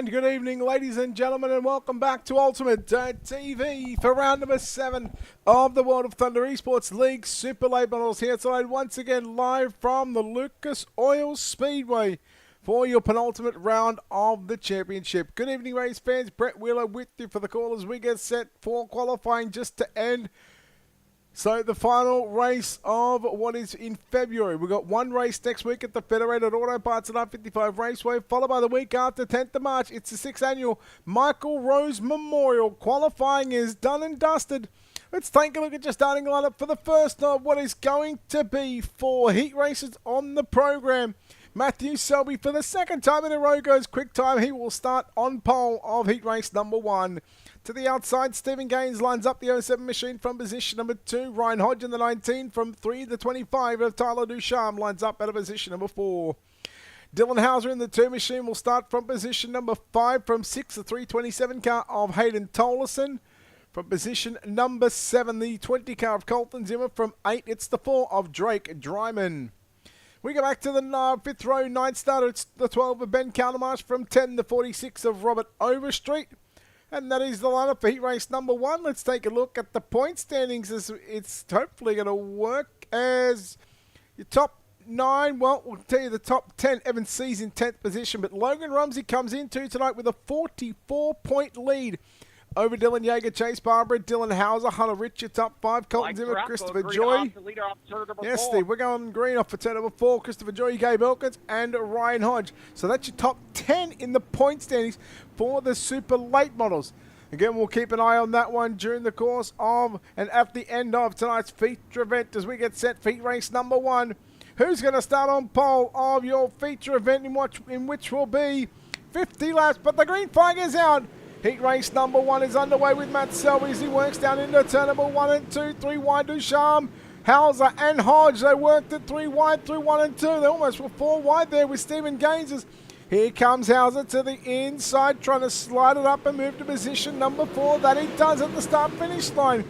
And good evening, ladies and gentlemen, and welcome back to Ultimate TV for round number 7 of the World of Thunder Esports League Super Late Models here tonight, once again live from the Lucas Oil Speedway for your penultimate round of the championship. Good evening, race fans. Brett Wheeler with you for the call as we get set for qualifying just to end. So the final race of what is in February. We've got one race next week at the Federated Auto Parts at R55 Raceway, followed by the week after, 10th of March. It's the 6th annual Michael Rose Memorial. Qualifying is done and dusted. Let's take a look at your starting lineup for the first of what is going to be 4 heat races on the program. Matthew Selby for the second time in a row goes quick time. He will start on pole of heat race number 1. To the outside, Stephen Gaines lines up the 07 machine from position number 2. Ryan Hodge in the 19 from 3 to 25 of Tyler Ducharme lines up out of position number 4. Dylan Hauser in the 2 machine will start from position number 5 from 6 to 327 car of Hayden Tolleson. From position number 7, the 20 car of Colton Zimmer. From 8, it's the 4 of Drake Dryman. We go back to the 5th row, 9th starter. It's the 12 of Ben Countermarsh from 10 to 46 of Robert Overstreet. And that is the lineup for heat race number 1. Let's take a look at the point standings as it's hopefully going to work as your top 9. Well, we'll tell you the top 10. Evan C's in 10th position, but Logan Rumsey comes into tonight with a 44-point lead over Dylan Yeager, Chase Barbara, Dylan Hauser, Hunter Richard, top 5, Colton Zimmer, Christopher Joy. Yes, Steve, we're going green off for turn number 4, Christopher Joy, Gabe Elkins, and Ryan Hodge. So that's your top 10 in the point standings for the super late models. Again, we'll keep an eye on that one during the course of and at the end of tonight's feature event as we get set for heat race number 1. Who's going to start on pole of your feature event in which will be 50 laps, but the green flag is out. Heat race number 1 is underway with Matt Selby as he works down into turn number 1 and 2. 3 wide Ducharme, Hauser and Hodge. They worked it 3 wide through 1 and 2. They almost were 4 wide there with Stephen Gaines. Here comes Hauser to the inside, trying to slide it up and move to position number 4. That he does at the start-finish line.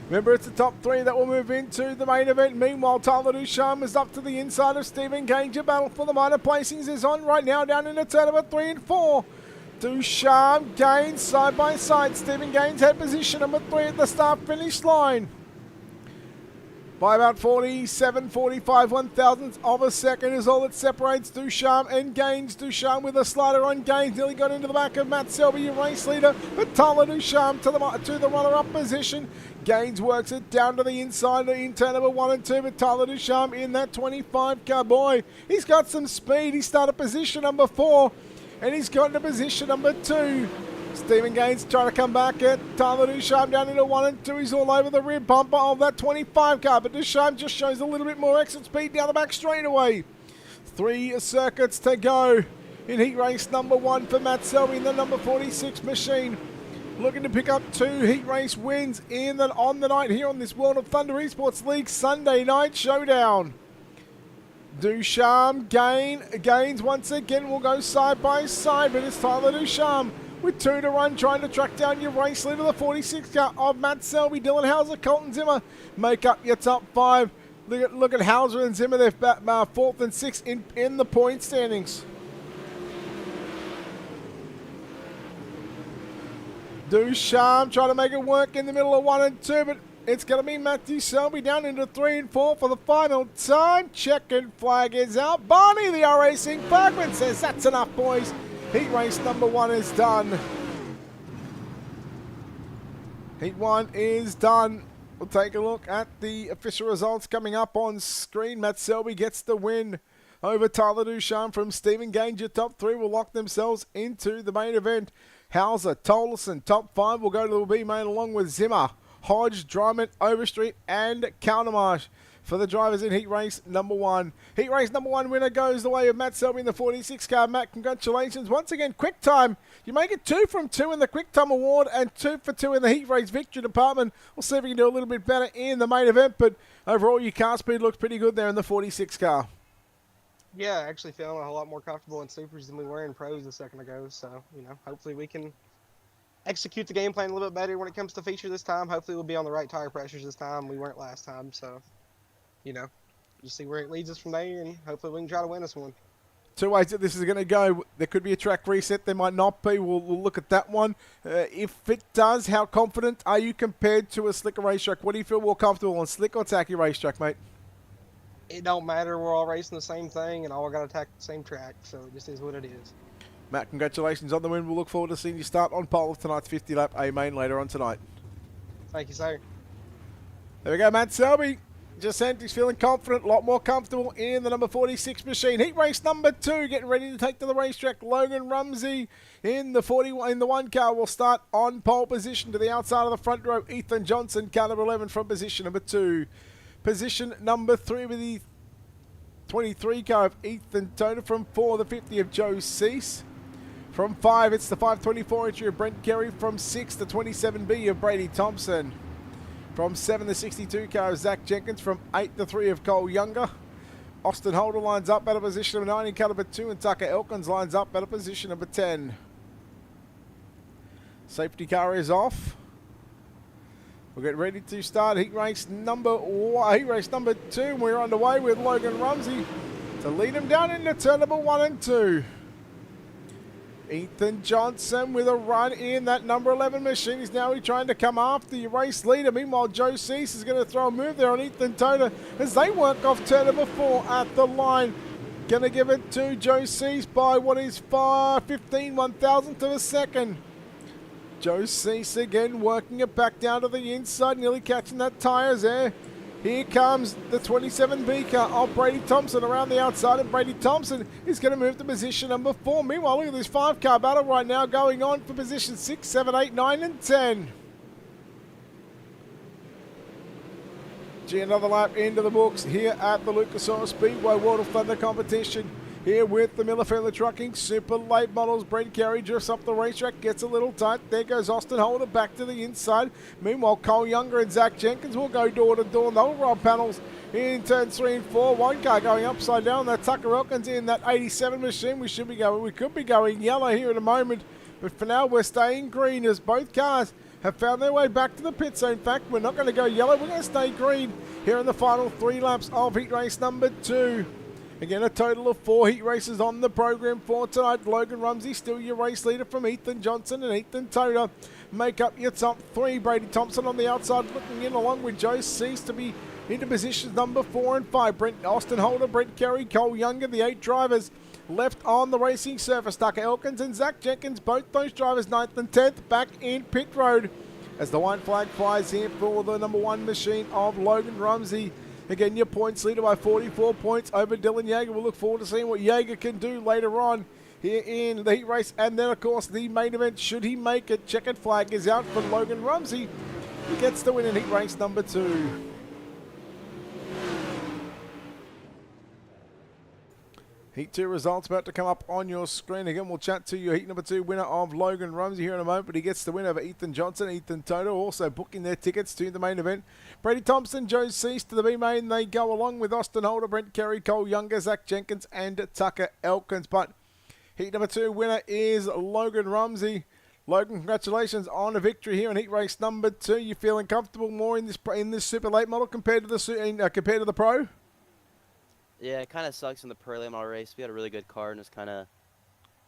Remember, it's the top 3 that will move into the main event. Meanwhile, Tyler Ducharme is up to the inside of Stephen Gaines. Your battle for the minor placings is on right now down into turn number 3 and 4. Ducharme, Gaines, side by side. Stephen Gaines head position number 3 at the start-finish line. By about 47, 45 one-thousandths of a second is all that separates Ducharme and Gaines. Ducharme with a slider on Gaines. Nearly got into the back of Matt Selby, your race leader. But Tyler Ducharme to the runner-up position. Gaines works it down to the inside in turn number 1 and 2. But Tyler Ducharme in that 25 car. Boy, he's got some speed. He started position number 4. And he's got into position number 2. Stephen Gaines trying to come back at Tyler Ducharme down into 1 and 2. He's all over the rear bumper of that 25 car. But Ducharme just shows a little bit more exit speed down the back straightaway. 3 circuits to go in heat race number 1 for Matt Selby in the number 46 machine. Looking to pick up 2 heat race wins on the night here on this World of Thunder Esports League Sunday night showdown. Ducharme, Gaines once again will go side by side, but it's Tyler Ducharme with 2 to run, trying to track down your race leader, the 46 car of Matt Selby. Dylan Hauser, Colton Zimmer make up your top 5. Look at Hauser and Zimmer, they're 4th and 6th in the point standings. Ducharme trying to make it work in the middle of 1 and 2, but it's going to be Matthew Selby down into 3 and 4 for the final time. Checkered flag is out. Barney, the R-Racing flagman, says that's enough, boys. Heat race number 1 is done. Heat 1 is done. We'll take a look at the official results coming up on screen. Matt Selby gets the win over Tyler Ducharme from Stephen Gaines. Your top 3 will lock themselves into the main event. Hauser, Tolleson, top 5 will go to the B-main along with Zimmer, Hodge, Dryman, Overstreet, and Countermarsh for the drivers in heat race number 1. Heat race number 1 winner goes the way of Matt Selby in the 46 car. Matt, congratulations. Once again, quick time. You make it 2 from 2 in the quick time award and 2 for 2 in the heat race victory department. We'll see if we can do a little bit better in the main event, but overall your car speed looks pretty good there in the 46 car. Yeah, I actually feeling a whole lot more comfortable in supers than we were in pros a second ago. So, hopefully we can execute the game plan a little bit better when it comes to feature this time. Hopefully we'll be on the right tire pressures this time. We weren't last time, so, just see where it leads us from there, and hopefully we can try to win this one. two ways that this is going to go. There could be a track reset. There might not be. We'll look at that one. If it does, how confident are you compared to a slicker racetrack? What do you feel more comfortable on, slick or tacky racetrack, mate? It don't matter. We're all racing the same thing, and all got to attack the same track. So it just is what it is. Matt, congratulations on the win. We'll look forward to seeing you start on pole of tonight's 50 lap A main later on tonight. Thank you, sir. There we go, Matt Selby. Just said he's feeling confident, a lot more comfortable in the number 46 machine. Heat race number 2, getting ready to take to the racetrack. Logan Rumsey in the 1 car will start on pole position to the outside of the front row. Ethan Johnson, car number 11 from position number 2. Position number 3 with the 23 car of Ethan Toner. From 4, the 50 of Joe Cease. From 5, it's the 524 entry of Brent Kerry. From 6, the 27B of Brady Thompson. From 7, the 62 car of Zach Jenkins. From 8, the 3 of Cole Younger. Austin Holder lines up at a position number 9 in car number 2, and Tucker Elkins lines up at a position number 10. Safety car is off. We'll get ready to start heat race number 2. And we're underway with Logan Rumsey to lead him down into turn number 1 and 2. Ethan Johnson with a run in that number 11 machine. He's now trying to come after your race leader. Meanwhile, Joe Cease is going to throw a move there on Ethan Toner as they work off turn number 4 at the line. Going to give it to Joe Cease by what is 1/thousandth of a second. Joe Cease again working it back down to the inside, nearly catching that tyres there. Here comes the 27B car of Brady Thompson around the outside, and Brady Thompson is going to move to position number 4. Meanwhile, look at this 5-car battle right now going on for position 6, 7, 8, 9, and 10. Gee, another lap into the books here at the Lucas Oil Speedway World of Thunder competition. Here with the Miller Family Trucking Super Late Models. Brent Carey drifts up the racetrack, gets a little tight. There goes Austin Holder back to the inside. Meanwhile, Cole Younger and Zach Jenkins will go door to door. They'll roll panels in turns 3 and 4. 1 car going upside down. That Tucker Elkins in that 87 machine. We could be going yellow here in a moment. But for now, we're staying green as both cars have found their way back to the pit. So in fact, we're not going to go yellow. We're going to stay green here in the final 3 laps of heat race number 2. Again, a total of 4 heat races on the program for tonight. Logan Rumsey still your race leader from Ethan Johnson and Ethan Toner. Make up your top 3. Brady Thompson on the outside looking in along with Joe Cease to be into positions number 4 and 5. Austin Holder, Brent Kerry, Cole Younger, the 8 drivers left on the racing surface. Tucker Elkins and Zach Jenkins, both those drivers 9th and 10th back in pit road as the white flag flies here for the number 1 machine of Logan Rumsey. Again, your points leader by 44 points over Dylan Yeager. We'll look forward to seeing what Yeager can do later on here in the heat race. And then, of course, the main event, should he make it, checkered flag is out for Logan Rumsey. He gets the win in heat race number 2. Heat 2 results about to come up on your screen. Again, we'll chat to your heat number 2 winner of Logan Rumsey here in a moment, but he gets the win over Ethan Johnson. Ethan Toner also booking their tickets to the main event. Brady Thompson, Joe Cease to the B main. They go along with Austin Holder, Brent Kerry, Cole Younger, Zach Jenkins, and Tucker Elkins. But heat number 2 winner is Logan Rumsey. Logan, congratulations on a victory here in heat race number 2. You feeling comfortable more in this super late model compared to the pro? Yeah, it kind of sucks in the prelim model race. We had a really good car and just kind of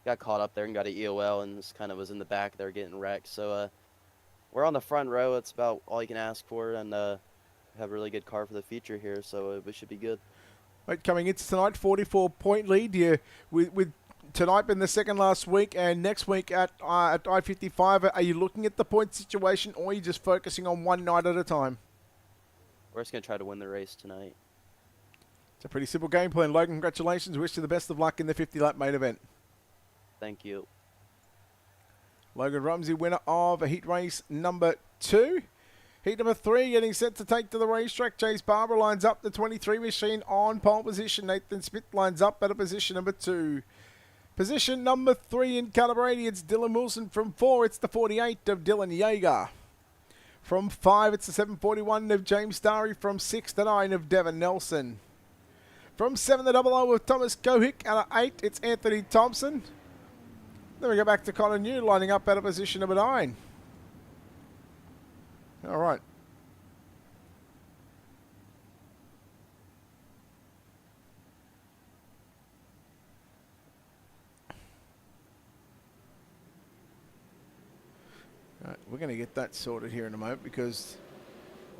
got caught up there and got an EOL and just kind of was in the back there getting wrecked. So we're on the front row. It's about all you can ask for, and have a really good car for the future here, so we should be good. Right, coming into tonight, 44-point lead. With tonight being the second last week and next week at I-55, are you looking at the point situation or are you just focusing on one night at a time? We're just going to try to win the race tonight. It's a pretty simple game plan. Logan, congratulations. Wish you the best of luck in the 50-lap main event. Thank you. Logan Rumsey, winner of heat race number 2. Heat number 3, getting set to take to the racetrack. Chase Barber lines up the 23 machine on pole position. Nathan Smith lines up at a position number 2. Position number 3 in calibrating, it's Dylan Wilson. From 4, it's the 48 of Dylan Yeager. From 5, it's the 741 of James Starry. From 6 to 9 of Devin Nelson. From 7 to 00 of Thomas Kohick. And at 8, it's Anthony Thompson. Then we go back to Connor New lining up at a position number 9. All right. we're going to get that sorted here in a moment because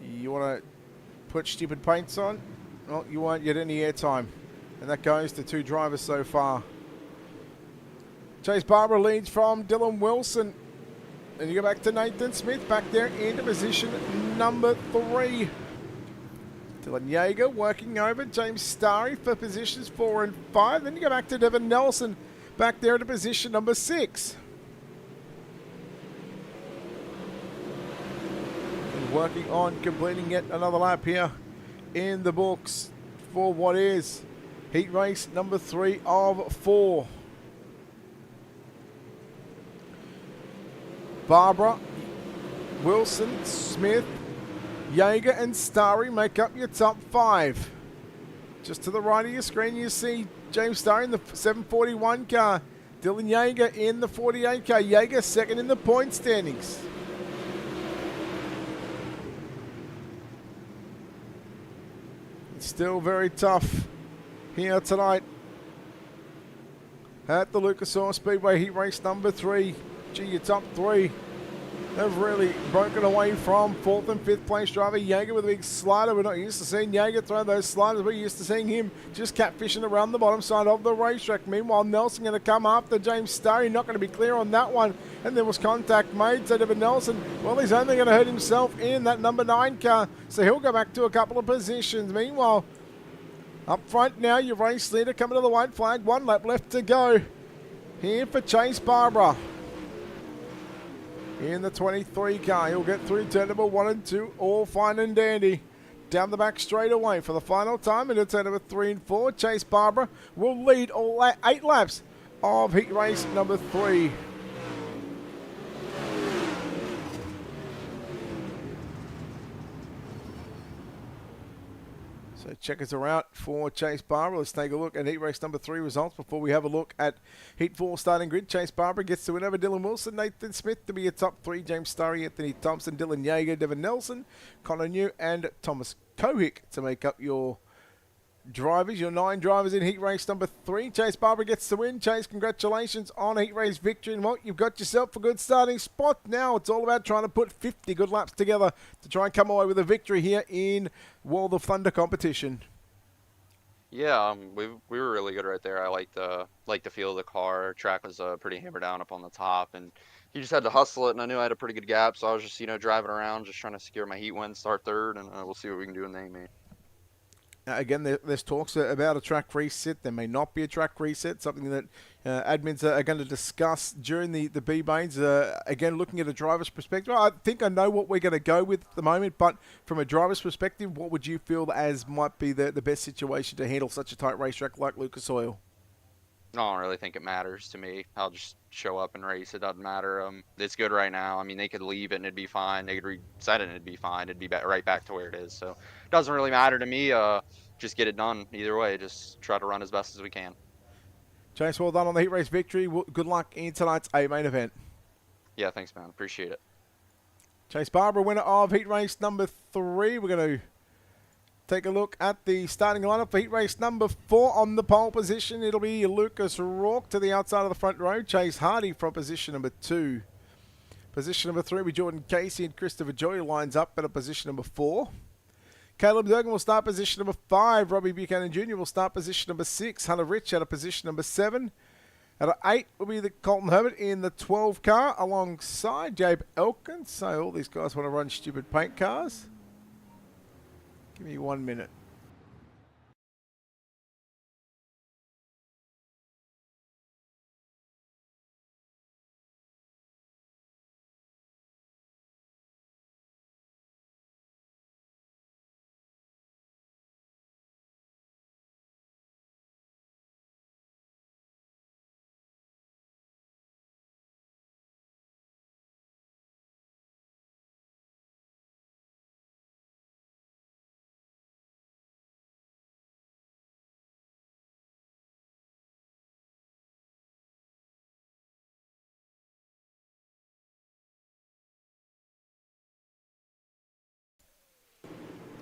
you want to put stupid paints on. Well, you won't get any airtime. And that goes to 2 drivers so far. Chase Barber leads from Dylan Wilson. And you go back to Nathan Smith back there into position number 3. Dylan Yeager working over James Starry for positions 4 and 5. Then you go back to Devin Nelson back there into position number 6. And working on completing yet another lap here in the books for what is heat race number 3 of 4. Barbara, Wilson, Smith, Yeager and Starry make up your top 5. Just to the right of your screen you see James Starry in the 741 car. Dylan Yeager in the 48 car. Yeager second in the point standings. It's still very tough here tonight at the Lucas Oil Speedway heat race number 3. Gee, your top 3 have really broken away from 4th and 5th place driver Yeager with a big slider. We're not used to seeing Yeager throw those sliders. We're used to seeing him just catfishing around the bottom side of the racetrack. Meanwhile, Nelson going to come after James Starry. Not going to be clear on that one. And there was contact made. So Devin Nelson, well, he's only going to hurt himself in that number 9 car. So he'll go back to a couple of positions. Meanwhile, up front now, your race leader coming to the white flag. 1 lap left to go here for Chase Barbara. In the 23 car, he'll get through turn number 1 and 2, all fine and dandy. Down the back straight away for the final time into turn number 3 and 4. Chase Barbara will lead all 8 laps of heat race number 3. So checkers are out for Chase Barbara. Let's take a look at heat race number 3 results before we have a look at heat 4 starting grid. Chase Barbara gets the win over Dylan Wilson, Nathan Smith to be a top 3, James Starry, Anthony Thompson, Dylan Yeager, Devin Nelson, Connor New and Thomas Kohick to make up your drivers, your 9 drivers in heat race number 3. Chase Barbara gets the win. Chase, congratulations on a heat race victory. And what you've got yourself a good starting spot. Now it's all about trying to put 50 good laps together to try and come away with a victory here in World of Thunder competition. Yeah, we were really good right there. I liked the feel of the car. Track was pretty hammered down up on the top, and you just had to hustle it. And I knew I had a pretty good gap, so I was just driving around, just trying to secure my heat win, start 3rd, and we'll see what we can do in the A-main. Again, there's talks about a track reset. There may not be a track reset, something that admins are going to discuss during the B-mains. Again, looking at a driver's perspective, I think I know what we're going to go with at the moment, but from a driver's perspective, what would you feel as might be the best situation to handle such a tight racetrack like Lucas Oil? I don't really think it matters to me. I'll just show up and race. It doesn't matter. It's good right now. I mean, they could leave it and it'd be fine. They could reset it and it'd be fine. It'd be right back to where it is. So it doesn't really matter to me. Just get it done either way. Just try to run as best as we can. Chase, well done on the heat race victory. Good luck in tonight's A-main event. Yeah, thanks, man. Appreciate it. Chase Barbara, winner of heat race number 3. We're going to take a look at the starting lineup for heat race number 4. On the pole position, it'll be Lucas Rourke to the outside of the front row. Chase Hardy from position number 2. Position number 3 with Jordan Casey and Christopher Joy lines up at a position number 4. Caleb Durgan will start position number 5. Robbie Buchanan Jr. will start position number 6. Hunter Rich at a position number 7. At 8 will be the Colton Herbert in the 12 car alongside Jabe Elkins. So all these guys want to run stupid paint cars. Give me 1 minute.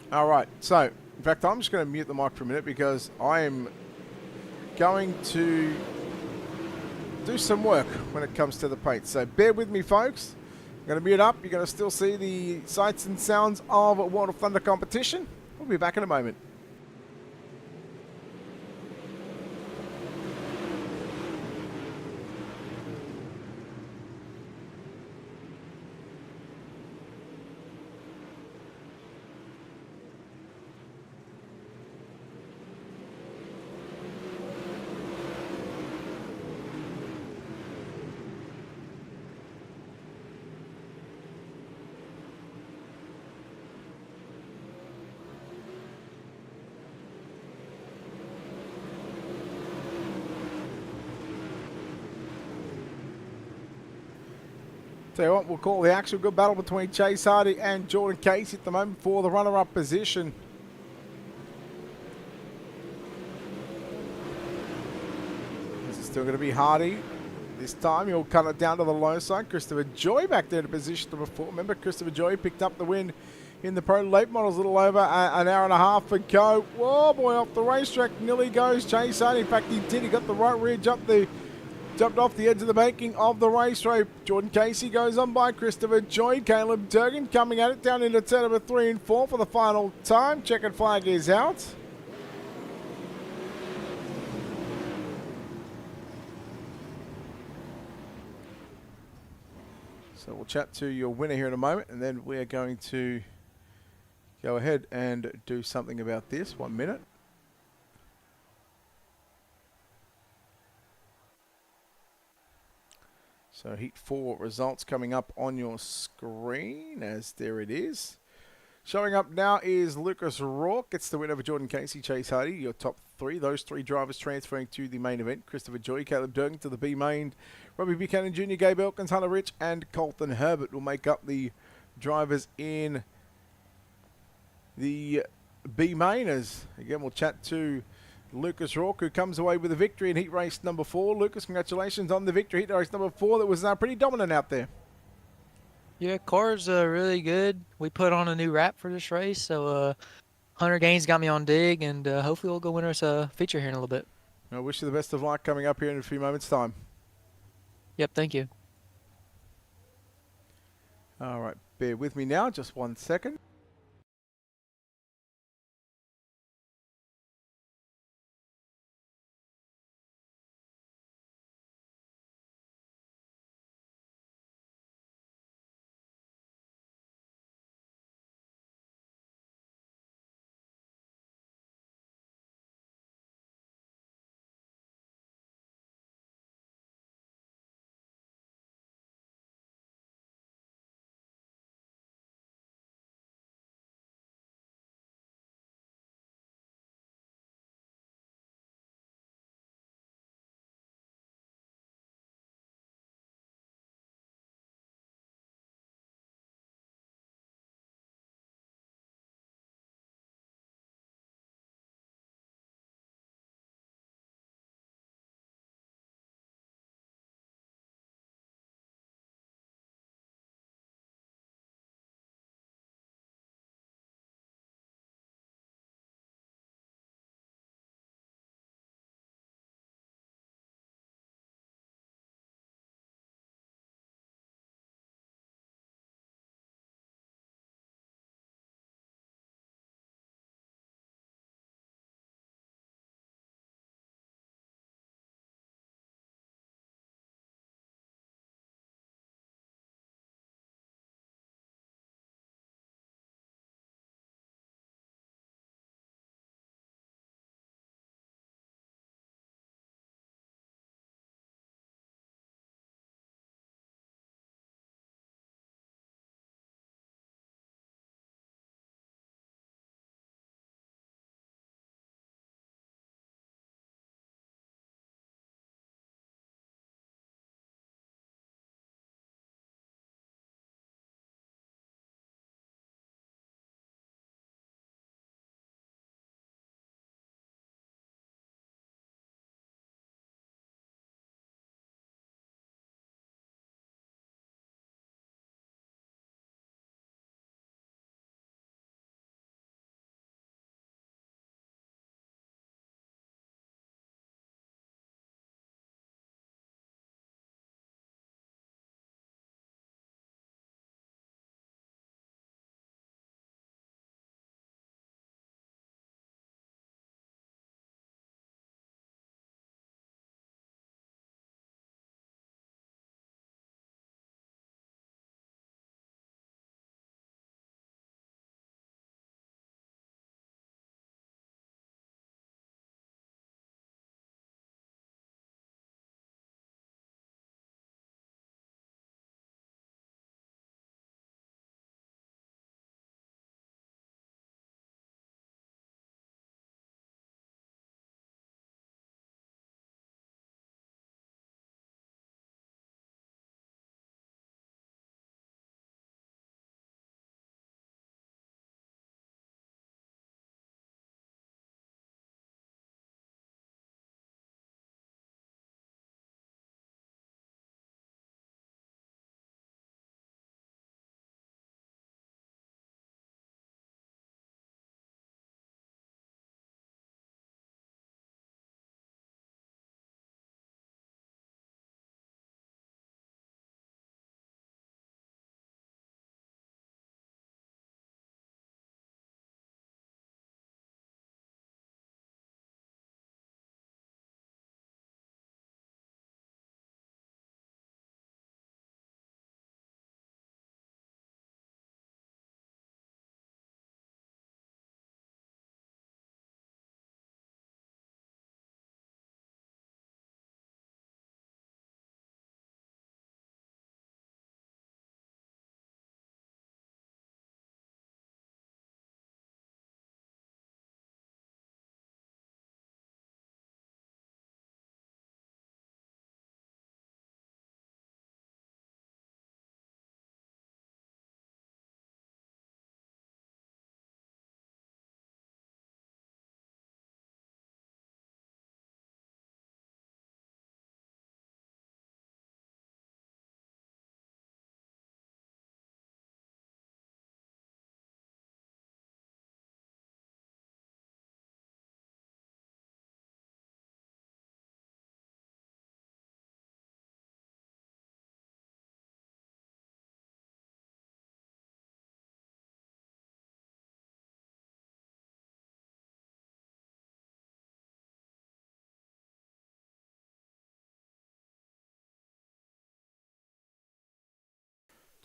All right, so in fact, I'm just going to mute the mic for a minute because I am going to do some work when it comes to the paint. So bear with me, folks. Going to mute up. You're going to still see the sights and sounds of World of Thunder competition. We'll be back in a moment. Tell you what, we'll call the actual good battle between Chase Hardy and Jordan Casey at the moment for the runner-up position. This is still going to be Hardy. This time he'll cut it down to the low side. Christopher Joy back there to position number 4. Remember, Christopher Joy picked up the win in the Pro Late Models a little over an hour and a half ago. Whoa, boy, off the racetrack nearly goes Chase Hardy. In fact, he did. He got the right rear jump there. Jumped off the edge of the banking of the racetrack. Jordan Casey goes on by Christopher Joy. Caleb Durgan coming at it down into turn number 3 and 4 for the final time. Checkered flag is out. So we'll chat to your winner here in a moment, and then we are going to go ahead and do something about this. 1 minute. So Heat 4 results coming up on your screen, as there it is. Showing up now is Lucas Rourke. It's the winner of Jordan Casey, Chase Hardy, your top 3. Those 3 drivers transferring to the main event. Christopher Joy, Caleb Durgan to the B main. Robbie Buchanan Jr., Gabe Elkins, Hunter Rich, and Colton Herbert will make up the drivers in the B main. As again, we'll chat to Lucas Rourke, who comes away with a victory in heat race number 4. Lucas, congratulations on the victory. Heat race number 4 that was pretty dominant out there. Yeah, car's really good. We put on a new wrap for this race, so Hunter Gaines got me on dig, and hopefully we'll go win us a feature here in a little bit. I wish you the best of luck coming up here in a few moments' time. Yep, thank you. All right, bear with me now, just 1 second.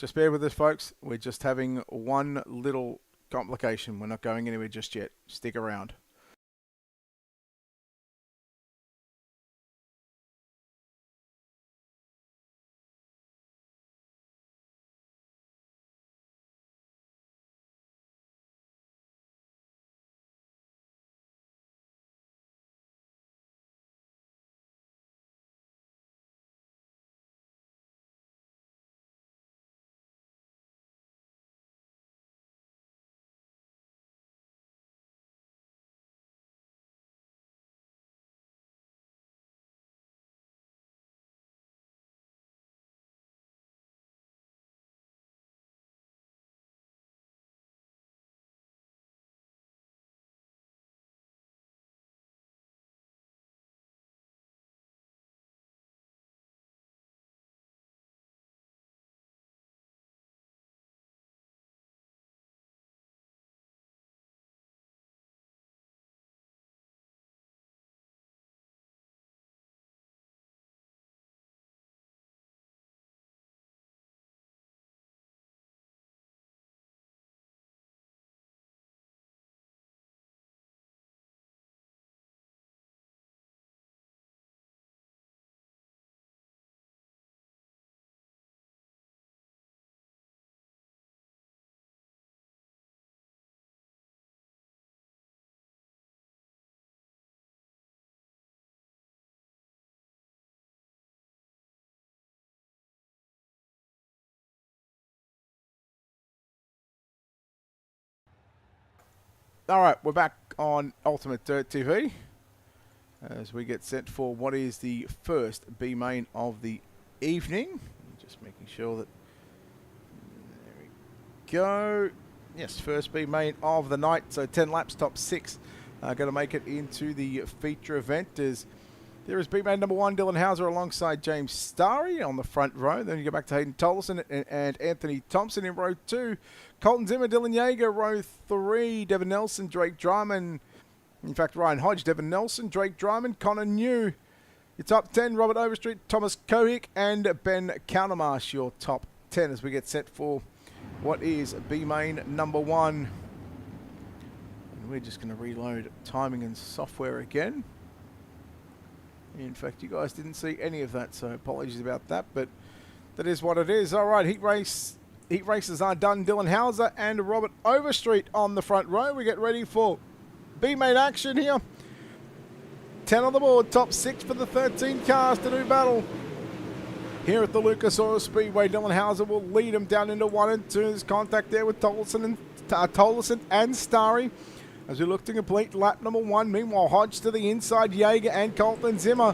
Just bear with us, folks. We're just having one little complication. We're not going anywhere just yet. Stick around. All right, we're back on Ultimate Dirt TV as we get set for what is the first B main of the evening. Just making sure that there we go. Yes, first B main of the night. So 10 laps, top 6 are going to make it into the feature event. There is B main number 1, Dylan Hauser alongside James Starry on the front row. Then you go back to Hayden Tolleson and Anthony Thompson in row 2. Colton Zimmer, Dylan Yeager, row 3. Devin Nelson, Drake Dryman. In fact, Ryan Hodge, Devin Nelson, Drake Dryman, Connor New. Your top 10, Robert Overstreet, Thomas Kohick, and Ben Countermarsh, your top 10 as we get set for what is B main number 1. And we're just going to reload timing and software again. In fact, you guys didn't see any of that, so apologies about that, but that is what it is. All right, heat races are done. Dylan Hauser and Robert Overstreet on the front row. We get ready for B-main action here. 10 on the board, top 6 for the 13 cars to do battle. Here at the Lucas Oil Speedway, Dylan Hauser will lead them down into 1 and 2. There's contact there with Tolleson and Starry as we look to complete lap number 1. Meanwhile, Hodge to the inside, Yeager and Colton Zimmer.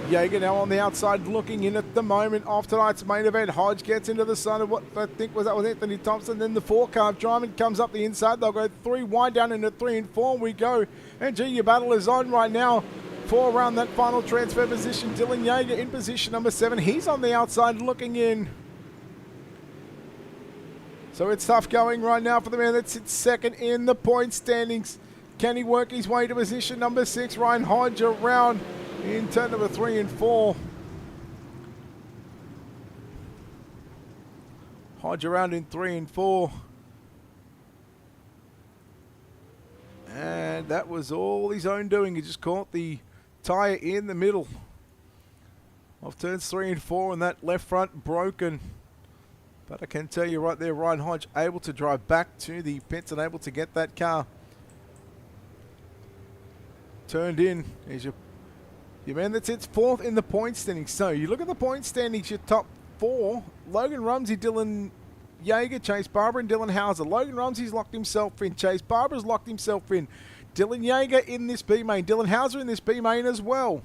Yeager now on the outside looking in at the moment of tonight's main event. Hodge gets into the side of what I think was Anthony Thompson. Then the 4-car Dryman comes up the inside. They'll go 3 wide down into 3 and 4. We go. And gee, your battle is on right now for around that final transfer position. Dylan Yeager in position number 7. He's on the outside looking in. So it's tough going right now for the man that sits second in the point standings. Can he work his way to position number 6? Ryan Hodge around in turn number 3 and 4. Hodge around in 3 and 4. And that was all his own doing. He just caught the tyre in the middle of turns 3 and 4, and that left front broken. But I can tell you right there, Ryan Hodge able to drive back to the pits and able to get that car turned in. Here's your man that sits 4th in the point standings. So you look at the point standings, your top 4, Logan Rumsey, Dylan Yeager, Chase Barber, and Dylan Hauser. Logan Rumsey's locked himself in. Chase Barber's locked himself in. Dylan Yeager in this B main. Dylan Hauser in this B main as well.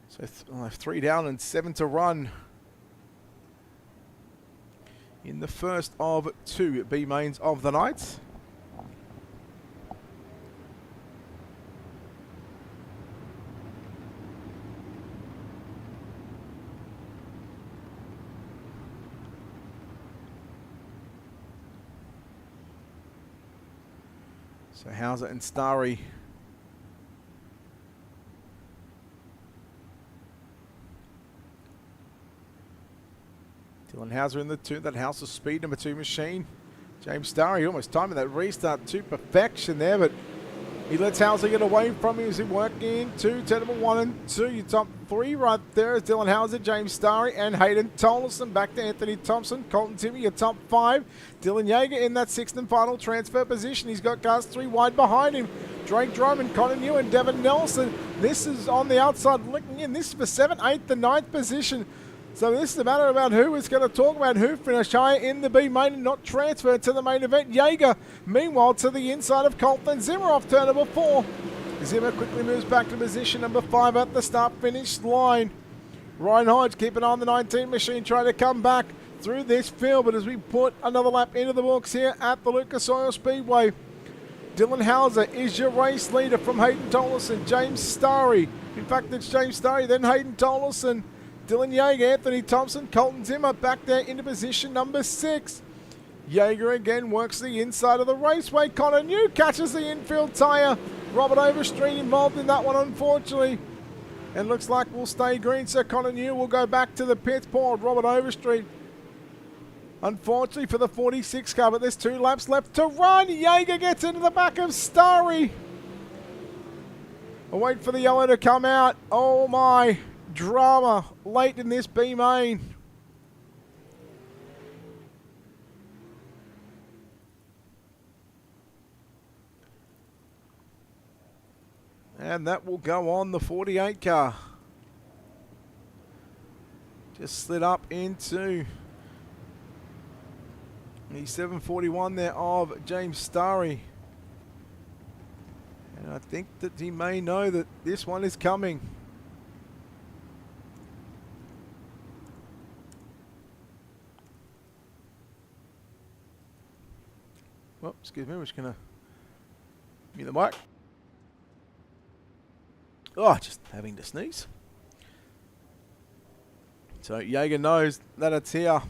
So I'll have 3 down and 7 to run in the first of 2 B mains of the night. So Hauser and Starry Dylan Hauser in the 2. That House of Speed, number 2 machine. James Starry almost timing that restart to perfection there, but he lets Hauser get away from him as he works into turn number 1 and 2. Your top 3 right there is Dylan Hauser, James Starry, and Hayden Tolleson. Back to Anthony Thompson, Colton Timmy, your top 5. Dylan Yeager in that 6th and final transfer position. He's got cars 3 wide behind him. Drake Drummond, Connor New, and Devin Nelson. This is on the outside looking in. This is for 7th, 8th, and 9th position. So this is a matter about who is going to talk about who finished higher in the B main and not transferred to the main event. Yeager, meanwhile, to the inside of Colton Zimmer off turn number 4. Zimmer quickly moves back to position number 5 at the start-finish line. Ryan Hodge keeping an eye on the 19 machine, trying to come back through this field. But as we put another lap into the books here at the Lucas Oil Speedway, Dylan Hauser is your race leader from Hayden Tolleson, James Starry. In fact, it's James Starry, then Hayden Tolleson, Dylan Yeager, Anthony Thompson, Colton Zimmer back there into position number 6. Yeager again works the inside of the raceway. Connor New catches the infield tyre. Robert Overstreet involved in that one, unfortunately. And looks like we'll stay green, so Connor New will go back to the pits. Poor Robert Overstreet, unfortunately, for the 46 car, but there's 2 laps left to run. Yeager gets into the back of Starry. I'll wait for the yellow to come out. Oh my, drama late in this B main. And that will go on the 48 car. Just slid up into the 741 there of James Starry. And I think that he may know that this one is coming. Well, excuse me, we're just going to mute the mic. Oh, just having to sneeze. So Yeager knows that it's here.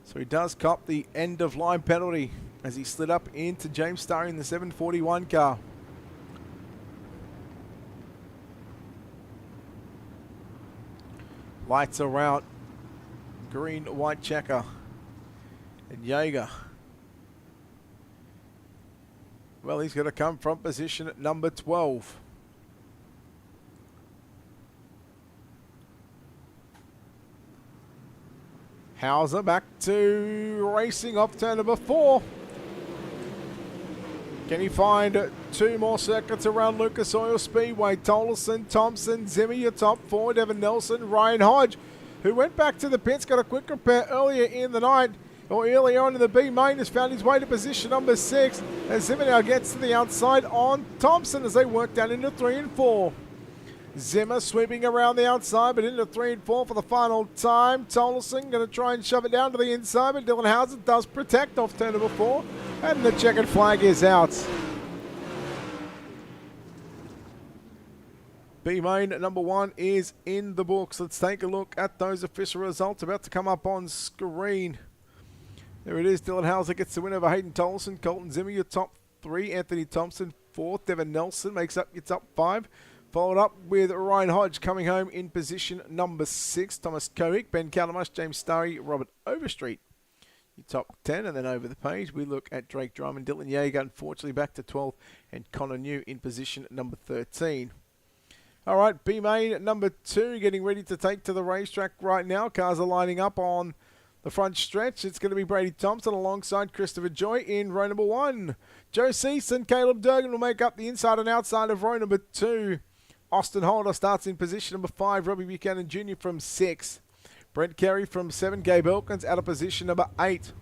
So he does cop the end of line penalty as he slid up into James Starry in the 741 car. Lights are out. Green, white checker. And Yeager, well, he's going to come from position at number 12. Hauser back to racing off turn number 4. Can he find 2 more circuits around Lucas Oil Speedway? Tolleson, Thompson, Zimmer, your top 4. Devin Nelson, Ryan Hodge, who went back to the pits, got a quick repair earlier in the night, or earlier on in the B main, has found his way to position number 6. And Zimmer now gets to the outside on Thompson as they work down into 3 and 4. Zimmer sweeping around the outside, but into 3 and 4 for the final time. Tolleson going to try and shove it down to the inside, but Dylan Hauser does protect off turn number 4. And the checkered flag is out. B main number 1 is in the books. Let's take a look at those official results about to come up on screen. There it is. Dylan Hauser gets the win over Hayden Tolleson. Colton Zimmer, your top 3. Anthony Thompson, 4th. Devin Nelson makes up your top 5. Followed up with Ryan Hodge coming home in position number 6. Thomas Koenig, Ben Calamush, James Starry, Robert Overstreet, your top 10. And then over the page, we look at Drake Drummond, Dylan Yeager, unfortunately back to 12th, and Connor New in position number 13. All right, B main number 2 getting ready to take to the racetrack right now. Cars are lining up on the front stretch. It's going to be Brady Thompson alongside Christopher Joy in row number 1. Joe Cease and Caleb Durgan will make up the inside and outside of row number 2. Austin Holder starts in position number 5. Robbie Buchanan Jr. from 6. Brent Carey from 7. Gabe Elkins out of position number 8.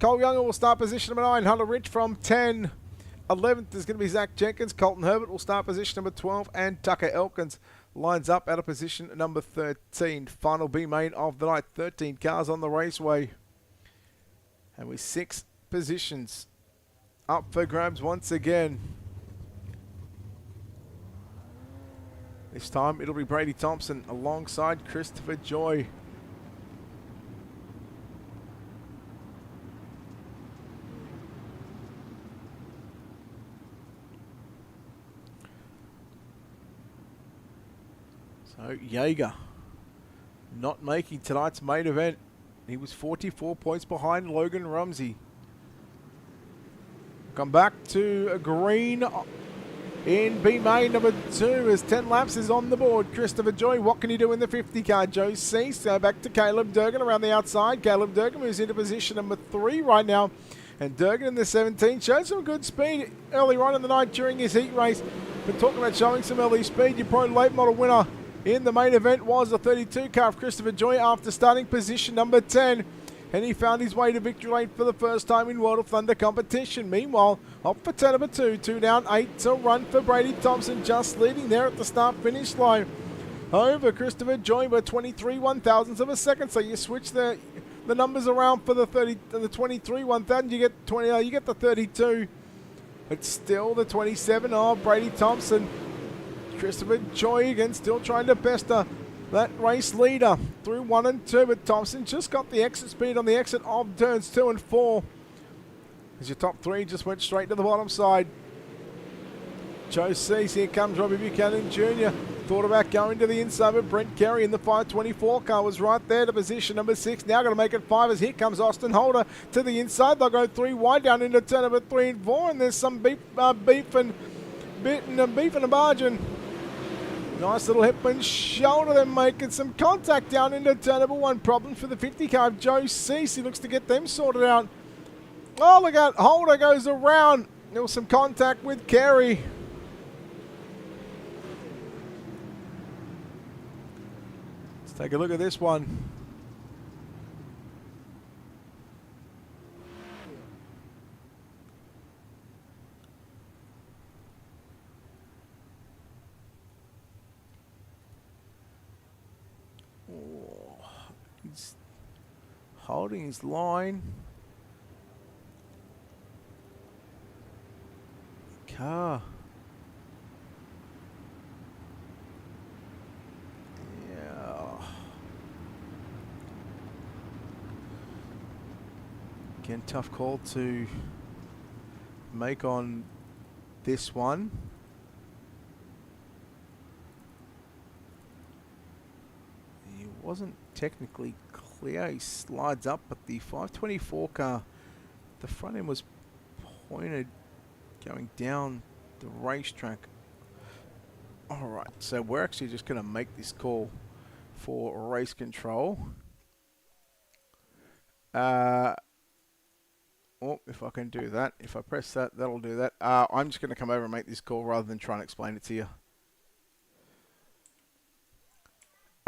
Cole Younger will start position number 9. Hunter Rich from 10. 11th is going to be Zach Jenkins. Colton Herbert will start position number 12. And Tucker Elkins lines up out of position number 13. Final B main of the night. 13 cars on the raceway. And with 6 positions up for grabs once again. This time it'll be Brady Thompson alongside Christopher Joy. So Yeager not making tonight's main event He was 44 points behind Logan Rumsey. Come back to green in B main number 2 as 10 laps is on the board. Christopher Joy, what can he do in the 50 car? Joe Cease, back to Caleb Durgan around the outside. Caleb Durgan moves into position number 3 right now. And Durgan in the 17 showed some good speed earlier on in the night during his heat race. But talking about showing some early speed, your pro late model winner in the main event was the 32 car of Christopher Joy after starting position number 10. And he found his way to victory lane for the first time in World of Thunder competition. Meanwhile, up for turn number 2, 2 down, 8 to run for Brady Thompson, just leading there at the start-finish line. Over Christopher Joy by 23 one-thousandths of a second. So you switch the numbers around for the 23 one-thousand, you get you get the 32. It's still the 27 of Brady Thompson. Christopher Joy again still trying to pester that race leader through 1 and 2, but Thompson just got the exit speed on the exit of turns 2 and 4. As your top 3 just went straight to the bottom side. Joe Cease, here comes Robbie Buchanan Jr. Thought about going to the inside, but Brent Carey in the 524 car was right there to position number 6. Now going to make it 5 as here comes Austin Holder to the inside. They'll go 3 wide down into turn number 3 and 4, and there's some beef and barging. Nice little hip and shoulder, then making some contact down into turn number 1. Problem for the 50 car of Joe Cease. He looks to get them sorted out. Oh, look out. Holder goes around. There was some contact with Carey. Let's take a look at this one. He's holding his line. Car. Yeah. Again, tough call to make on this one. He wasn't technically clear. He slides up, but the 524 car, the front end was pointed going down the racetrack. Alright, so we're actually just going to make this call for race control. Oh, if I can do that. If I press that, that'll do that. I'm just going to come over and make this call rather than try and explain it to you.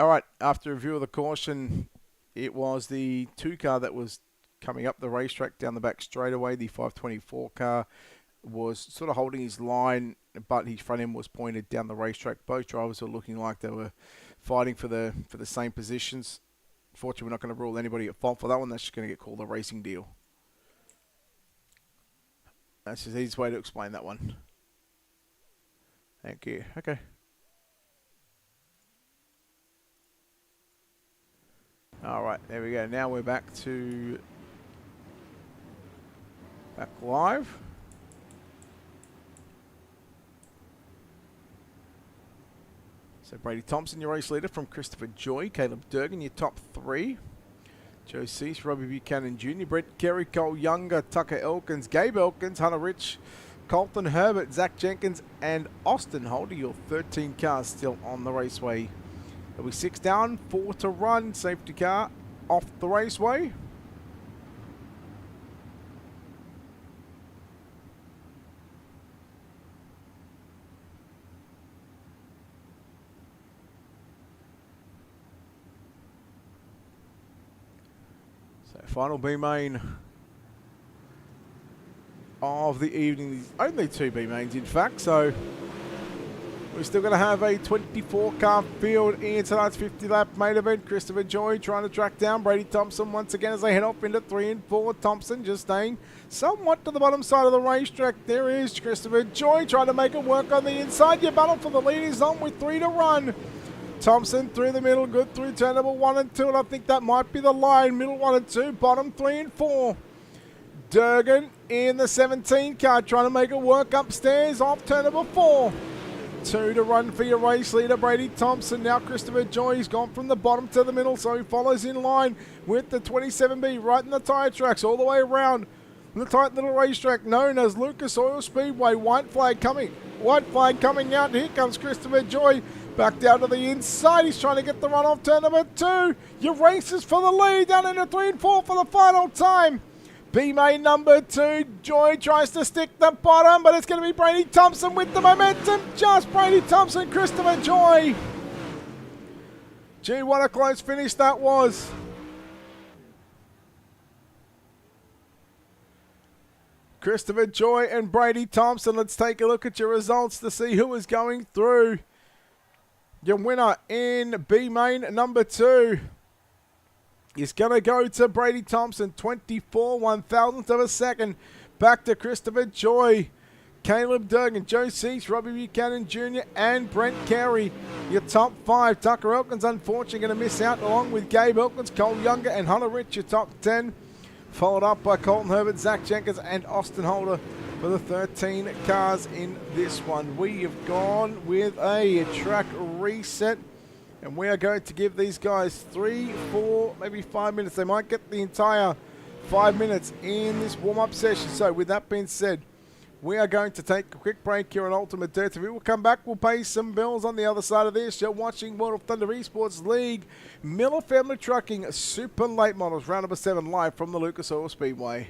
Alright, after review of the caution, it was the 2 car that was coming up the racetrack down the back straightaway. The 524 car was sort of holding his line, but his front end was pointed down the racetrack. Both drivers were looking like they were fighting for the same positions. Fortunately, we're not going to rule anybody at fault for that one. That's just going to get called a racing deal. That's the easiest way to explain that one. Thank you. Okay. Alright, there we go. Now we're back live. So Brady Thompson, your race leader from Christopher Joy. Caleb Durgan, your top 3. Joe Cease, Robbie Buchanan Jr., Brett Carey, Cole Younger, Tucker Elkins, Gabe Elkins, Hunter Rich, Colton Herbert, Zach Jenkins, and Austin Holder, your 13 cars still on the raceway. There'll be 6 down, 4 to run. Safety car off the raceway. So final B main of the evening. Only 2 B mains in fact, so we're still going to have a 24 car field in tonight's 50 lap main event. Christopher Joy trying to track down Brady Thompson once again as they head off into 3 and 4. Thompson just staying somewhat to the bottom side of the racetrack. There is Christopher Joy trying to make it work on the inside. Your battle for the lead is on with 3 to run. Thompson through the middle, good through turn number 1 and 2, and I think that might be the line. Middle 1 and 2, bottom 3 and 4. Durgan in the 17 car trying to make it work upstairs off turn number 4. 2 to run for your race leader, Brady Thompson. Now Christopher Joy, he's gone from the bottom to the middle, so he follows in line with the 27B right in the tyre tracks all the way around the tight little racetrack known as Lucas Oil Speedway. White flag coming out. Here comes Christopher Joy. Back down to the inside. He's trying to get the run off turn number 2. Your races for the lead down into 3 and 4 for the final time. B-main number 2. Joy tries to stick the bottom, but it's going to be Brady Thompson with the momentum. Just Brady Thompson, Christopher Joy. Gee, what a close finish that was. Christopher Joy and Brady Thompson. Let's take a look at your results to see who is going through. Your winner in B-main number 2 is going to go to Brady Thompson. 24 1,000th of a second. Back to Christopher Joy, Caleb Durgan, Joe Cease, Robbie Buchanan Jr. and Brent Carey. Your top 5. Tucker Elkins unfortunately going to miss out along with Gabe Elkins, Cole Younger and Hunter Rich. Your top 10. Followed up by Colton Herbert, Zach Jenkins and Austin Holder for the 13 cars in this one. We have gone with a track reset, and we are going to give these guys 3, 4, maybe 5 minutes. They might get the entire 5 minutes in this warm-up session. So with that being said, we are going to take a quick break here on Ultimate Dirt. If we will come back, we'll pay some bills on the other side of this. You're watching World of Thunder Esports League, Miller Family Trucking Super Late Models, round number 7, live from the Lucas Oil Speedway.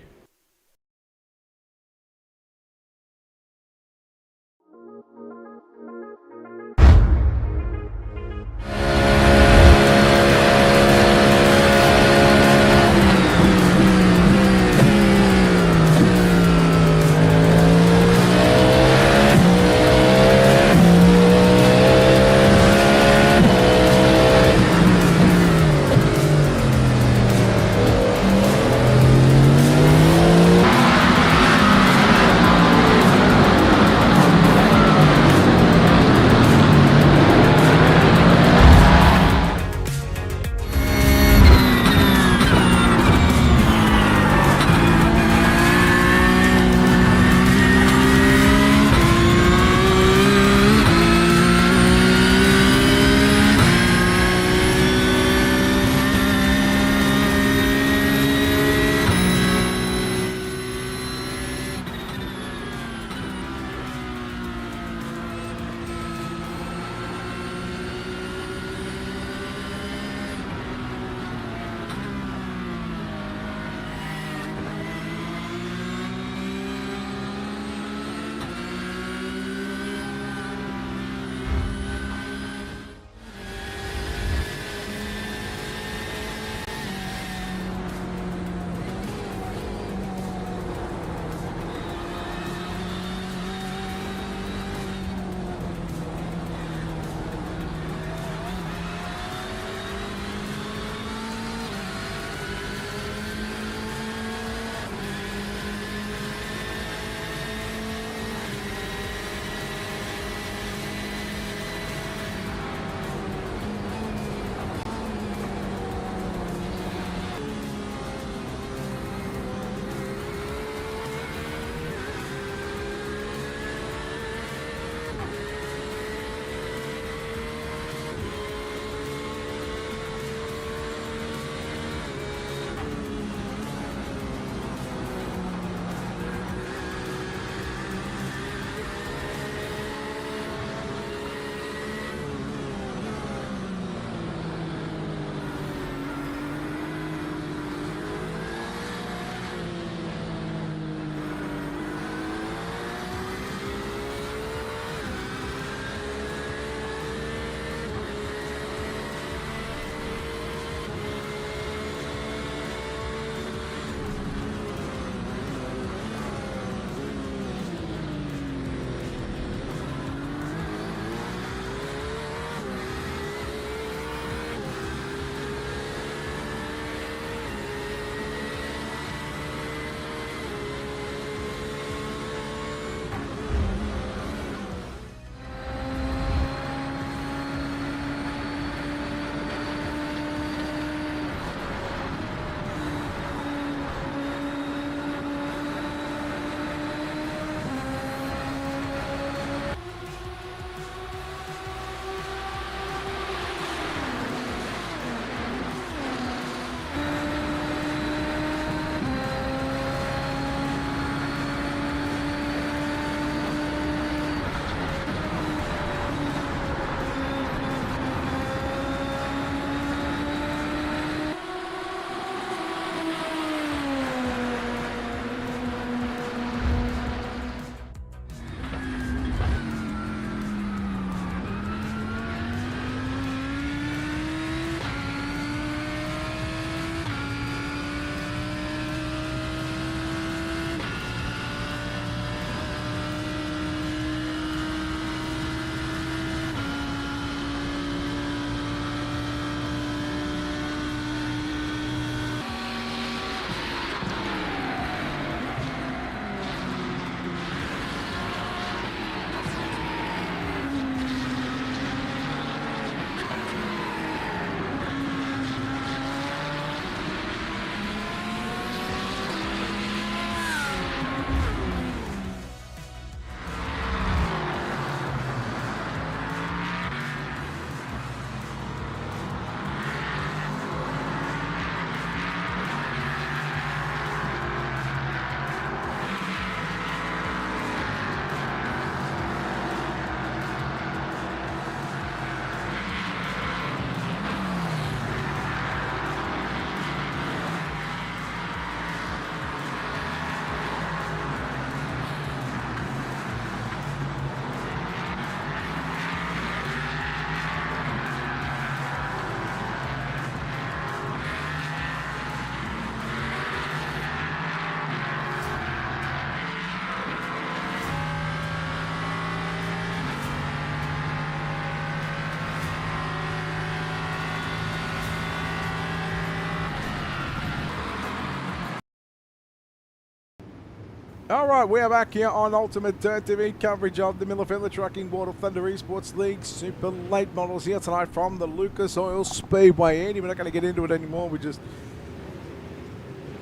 All right, we are back here on Ultimate TV coverage of the Miller Feather Trucking World of Thunder Esports League Super Late Models here tonight from the Lucas Oil Speedway. Andy, we're not going to get into it anymore. We're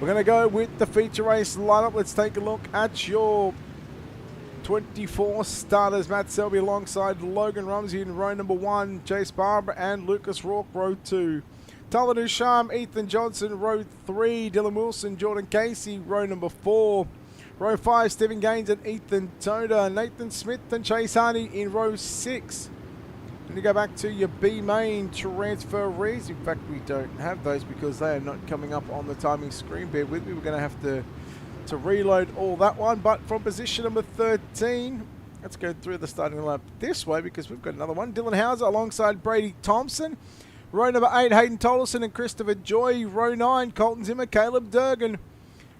going to go with the feature race lineup. Let's take a look at your 24 starters. Matt Selby alongside Logan Rumsey in row number 1, Chase Barber and Lucas Rourke row 2. Tyler Ducharme, Ethan Johnson row 3, Dylan Wilson, Jordan Casey row number 4. Row 5, Stephen Gaines and Ethan Toda. Nathan Smith and Chase Hardy in row 6. And you go back to your B main transferees. In fact, we don't have those because they are not coming up on the timing screen. Bear with me. We're going to have to reload all that one. But from position number 13, let's go through the starting lineup this way because we've got another one. Dylan Hauser alongside Brady Thompson. Row number 8, Hayden Tolleson and Christopher Joy. Row 9, Colton Zimmer, Caleb Durgan.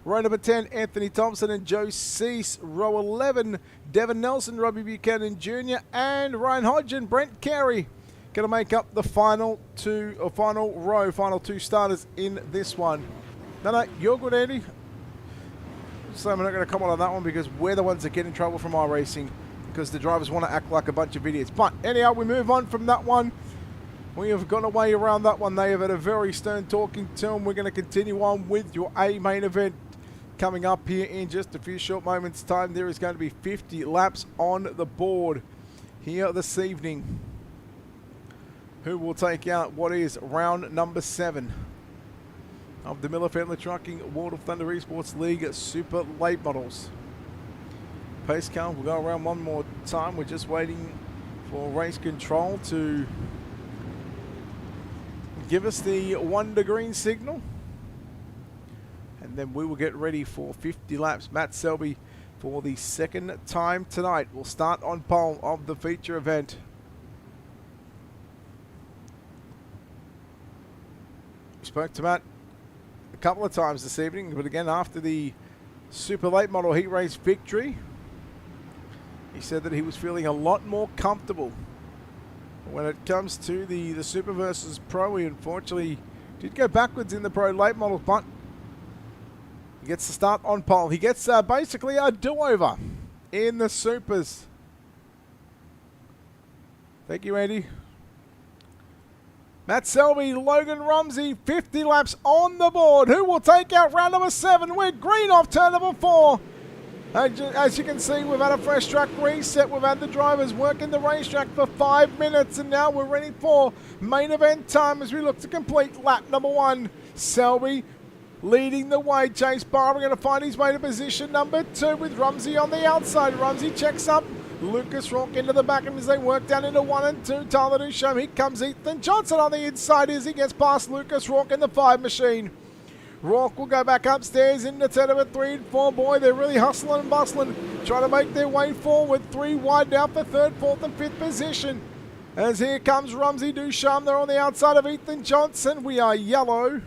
Row number 10, Anthony Thompson and Joe Cease. Row 11, Devin Nelson, Robbie Buchanan Jr. and Ryan Hodge and Brent Carey. Going to make up the final two starters in this one. No, you're good, Andy. So I'm not going to comment on that one because we're the ones that get in trouble from our racing because the drivers want to act like a bunch of idiots. But anyhow, we move on from that one. We have gone away around that one. They have had a very stern talking to them. We're going to continue on with your A main event. Coming up here in just a few short moments' time, there is going to be 50 laps on the board here this evening. Who will take out what is round number 7 of the Miller Feather Trucking World of Thunder Esports League Super Late Models. Pace car will go around one more time. We're just waiting for race control to give us the 1 to green signal. And then we will get ready for 50 laps. Matt Selby for the second time tonight will start on pole of the feature event. We spoke to Matt a couple of times this evening, but again after the Super Late Model Heat Race victory, he said that he was feeling a lot more comfortable. When it comes to the Super versus Pro, he unfortunately did go backwards in the Pro Late Models, but he gets to start on pole. He gets basically a do-over in the Supers. Thank you, Andy. Matt Selby, Logan Rumsey, 50 laps on the board. Who will take out round number 7? We're green off turn number 4. As you can see, we've had a fresh track reset. We've had the drivers working the racetrack for 5 minutes, and now we're ready for main event time as we look to complete lap number 1. Selby leading the way. Chase Barber going to find his way to position number 2 with Rumsey on the outside. Rumsey checks up. Lucas Rourke into the back as they work down into 1 and 2. Tyler Ducharme. Here comes Ethan Johnson on the inside as he gets past Lucas Rourke in the 5 machine. Rourke will go back upstairs into turn number 3 and 4. Boy, they're really hustling and bustling, trying to make their way forward. 3 wide now for 3rd, 4th and 5th position. As here comes Rumsey, Ducharme. They're on the outside of Ethan Johnson. We are yellow.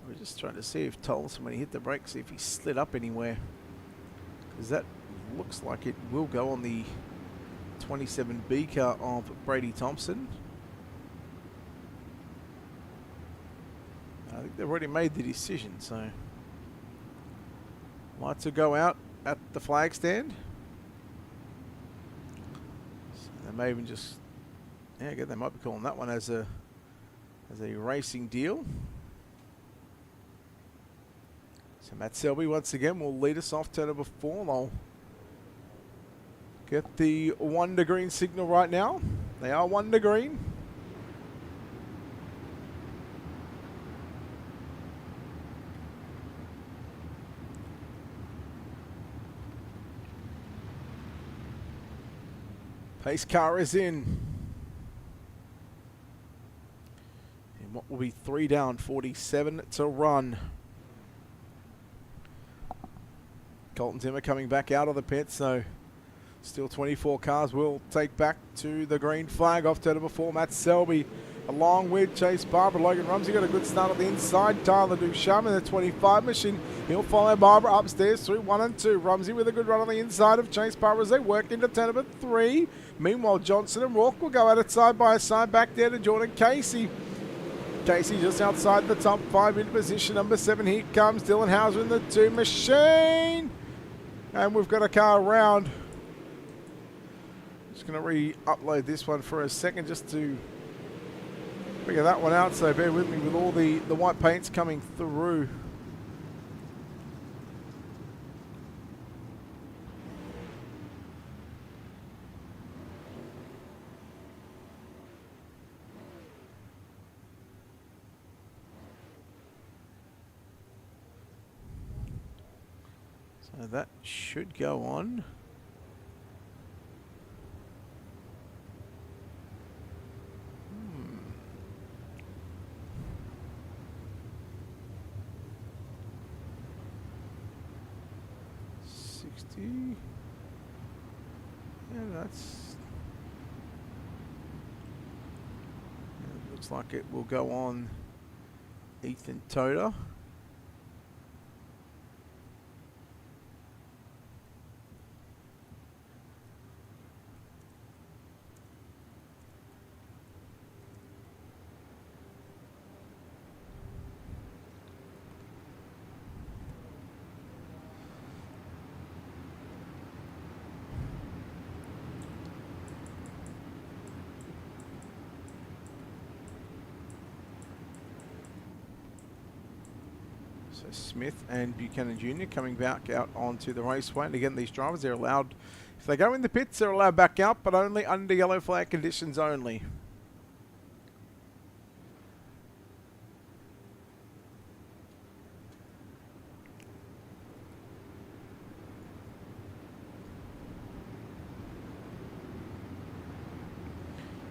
We're just trying to see if Tolleson, when he hit the brakes, see if he slid up anywhere. Because that looks like it will go on the 27B car of Brady Thompson. I think they've already made the decision, so lights will go out at the flag stand. So they may even just, yeah, again, they might be calling that one as a racing deal. So Matt Selby once again will lead us off turn number 4. They'll get the 1 to green signal right now. They are 1 to green. Pace car is in. And what will be 3 down, 47 to run. Colton Timmer coming back out of the pit, so still 24 cars will take back to the green flag off turn number 4. Matt Selby along with Chase Barber. Logan Rumsey got a good start on the inside. Tyler Ducharme in the 25 machine. He'll follow Barber upstairs through 1 and 2. Rumsey with a good run on the inside of Chase Barber as they work into turn number 3. Meanwhile, Johnson and Rourke will go at it side by side back there to Jordan Casey. Casey just outside the top 5 in position number 7. Here comes Dylan Hauser in the 2 machine. And we've got a car around. Just going to re-upload this one for a second just to figure that one out, so bear with me with all the white paints coming through. So that should go on. And that's... It looks like it will go on Ethan Toda. So Smith and Buchanan Jr. coming back out onto the raceway. And again, these drivers, they're allowed, if they go in the pits, they're allowed back out, but only under yellow flag conditions only.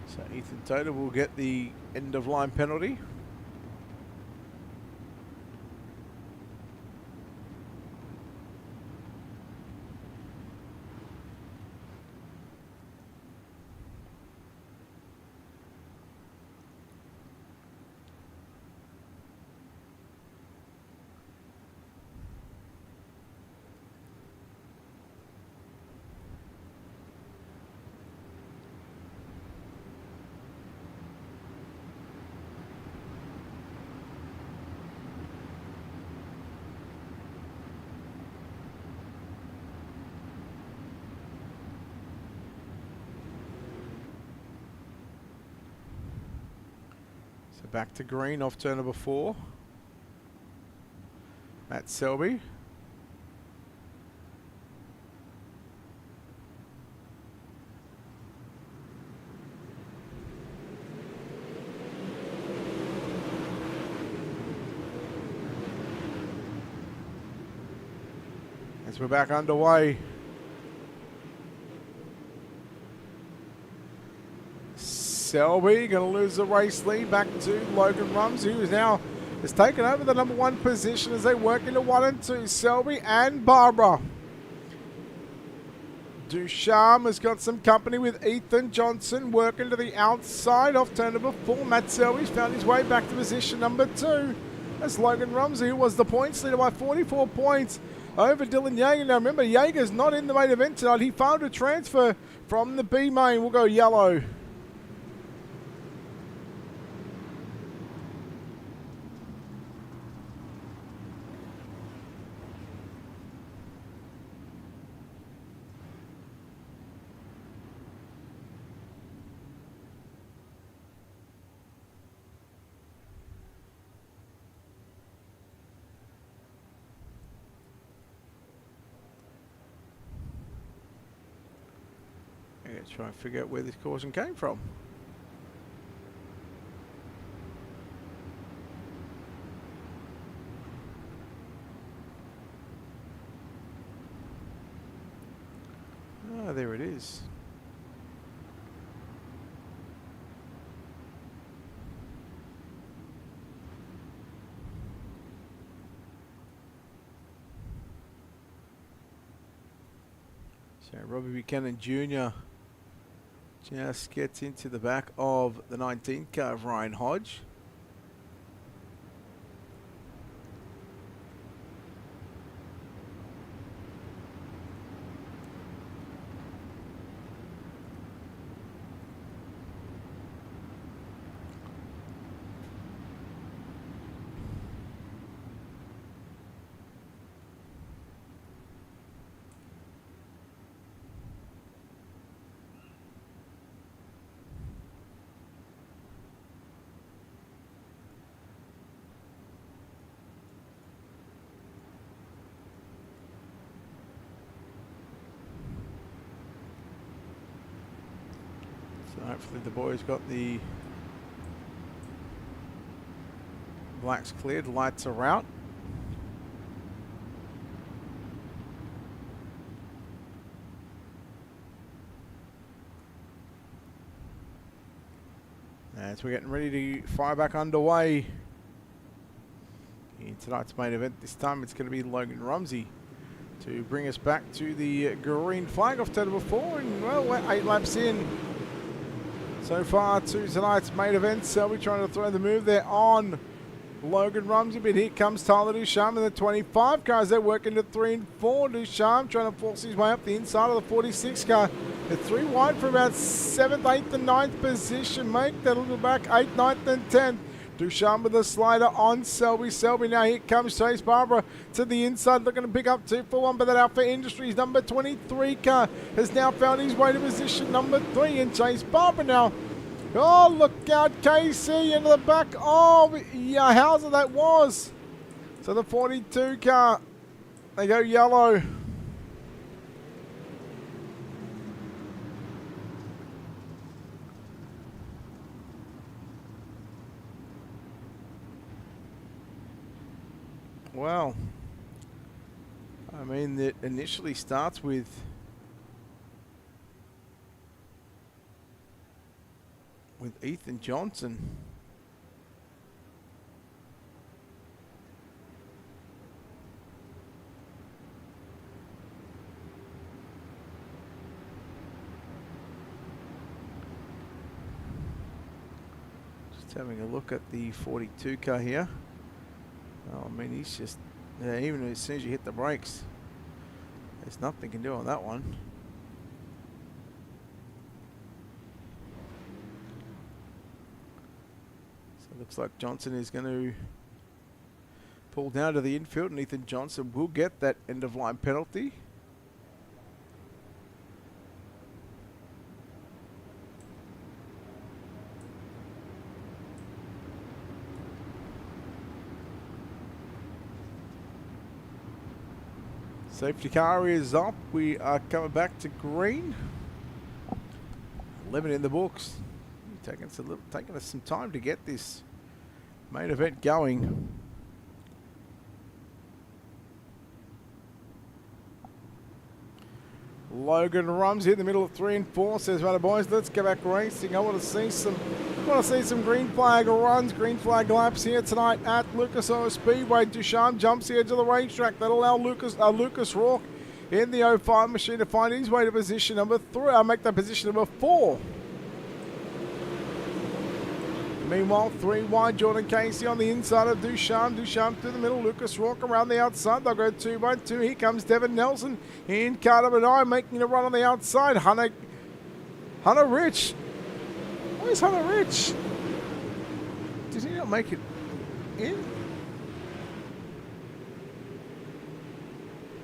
So Ethan Toda will get the end of line penalty. Back to green off turn number 4. Matt Selby. As we're back underway. Selby going to lose the race lead back to Logan Rumsey, who has taken over the number 1 position as they work into 1 and 2. Selby and Barbara. Ducharme has got some company with Ethan Johnson working to the outside off turn number 4. Matt Selby's found his way back to position number 2. That's Logan Rumsey, who was the points leader by 44 points over Dylan Yeager. Now remember, Yeager's not in the main event tonight. He failed to transfer from the B main. We'll go yellow. Try and figure out where this caution came from. Ah, there it is. So Robbie Buchanan Jr. just gets into the back of the 19th car of Ryan Hodge. So hopefully the boys got the blacks cleared, lights are out. As we're getting ready to fire back underway in tonight's main event, this time it's going to be Logan Rumsey to bring us back to the green flag off turn number 4, and well, we're 8 laps in so far to tonight's main event. So we're trying to throw the move there on Logan Rumsey, but here comes Tyler Ducharme in the 25 car as they're working to 3 and 4. Ducharme trying to force his way up the inside of the 46 car. They're 3 wide for about 7th, 8th and 9th position. Make that a little back, 8th, 9th and 10th. Ducharme with the slider on Selby. Selby now, here comes Chase Barbara to the inside, looking to pick up 2 for 1, but that Alpha Industries number 23 car has now found his way to position number 3, and Chase Barbara now. Oh, look out, KC into the back. Oh, yeah, how's that was. So the 42 car, they go yellow. Well, I mean, it initially starts with Ethan Johnson. Just having a look at the 42 car here. Oh, I mean, he's just, yeah, even as soon as you hit the brakes, there's nothing you can do on that one. So it looks like Johnson is going to pull down to the infield, and Ethan Johnson will get that end of line penalty. Safety car is up. We are coming back to green. 11 in the books. Taking us some time to get this main event going. Logan Rumsey in the middle of 3 and 4 says, "Right, boys, let's go back racing. I want to see some green flag runs, green flag laps here tonight at Lucas Oil Speedway." Ducharme jumps the edge of the racetrack. That'll allow Lucas Rourke in the 05 machine to find his way to position number 3. I'll make that position number 4. Meanwhile, 3 wide, Jordan Casey on the inside of Ducharme. Ducharme through the middle, Lucas Rourke around the outside. They'll go 2 by 2. Here comes Devin Nelson in car number 9, making a run on the outside. Hunter Rich. Where's Hunter Rich? Did he not make it in?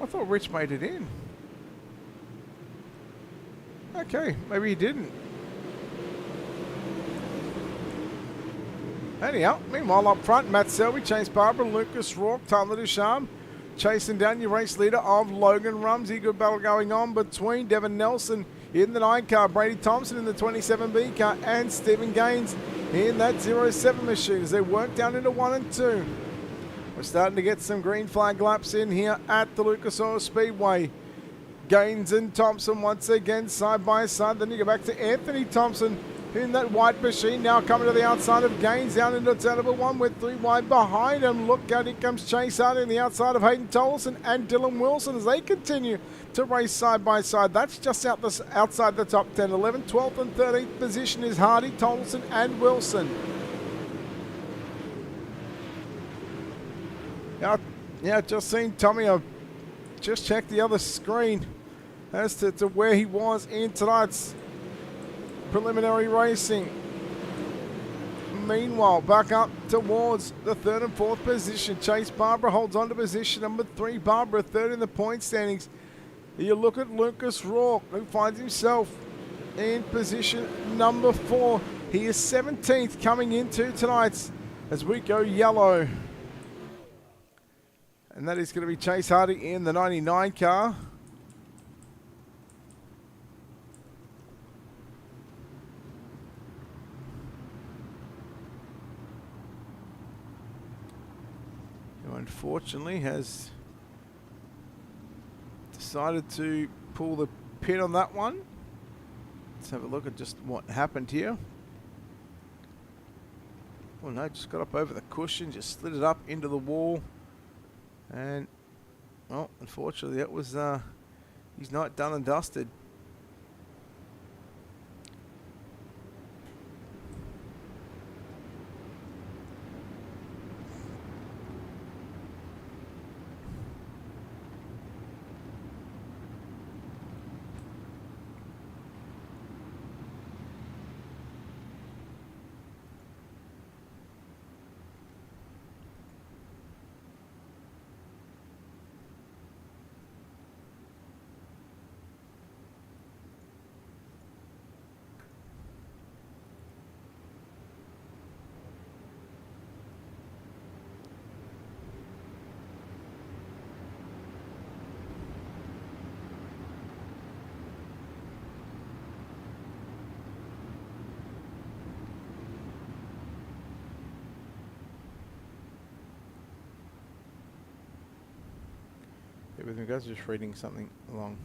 I thought Rich made it in. Okay, maybe he didn't. Anyhow, meanwhile up front, Matt Selby, Chase Barber, Lucas Rourke, Tyler Ducharme chasing down your race leader of Logan Rumsey. Good battle going on between Devin Nelson in the 9 car, Brady Thompson in the 27B car, and Stephen Gaines in that 07 machine as they work down into 1 and 2. We're starting to get some green flag laps in here at the Lucas Oil Speedway. Gaines and Thompson once again side by side. Then you go back to Anthony Thompson in that white machine. Now coming to the outside of Gaines, down into turn number 1 with 3 wide behind him. Look out, here comes Chase Hardy on the outside of Hayden Tolson and Dylan Wilson as they continue to race side by side. That's just outside the top 10. 11th, 12th and 13th position is Hardy, Tolson and Wilson. Yeah, just seen Tommy. I've just checked the other screen as to where he was in tonight's preliminary racing. Meanwhile, back up towards the 3rd and 4th position. Chase Barbara holds on to position number 3. Barbara 3rd in the point standings. You look at Lucas Rourke, who finds himself in position number 4. He is 17th coming into tonight's as we go yellow. And that is going to be Chase Hardy in the 99 car. Who unfortunately has decided to pull the pin on that one. Let's have a look at just what happened here. Oh no, just got up over the cushion, just slid it up into the wall. And, well, unfortunately, that was his night done and dusted. With me guys, just reading something long.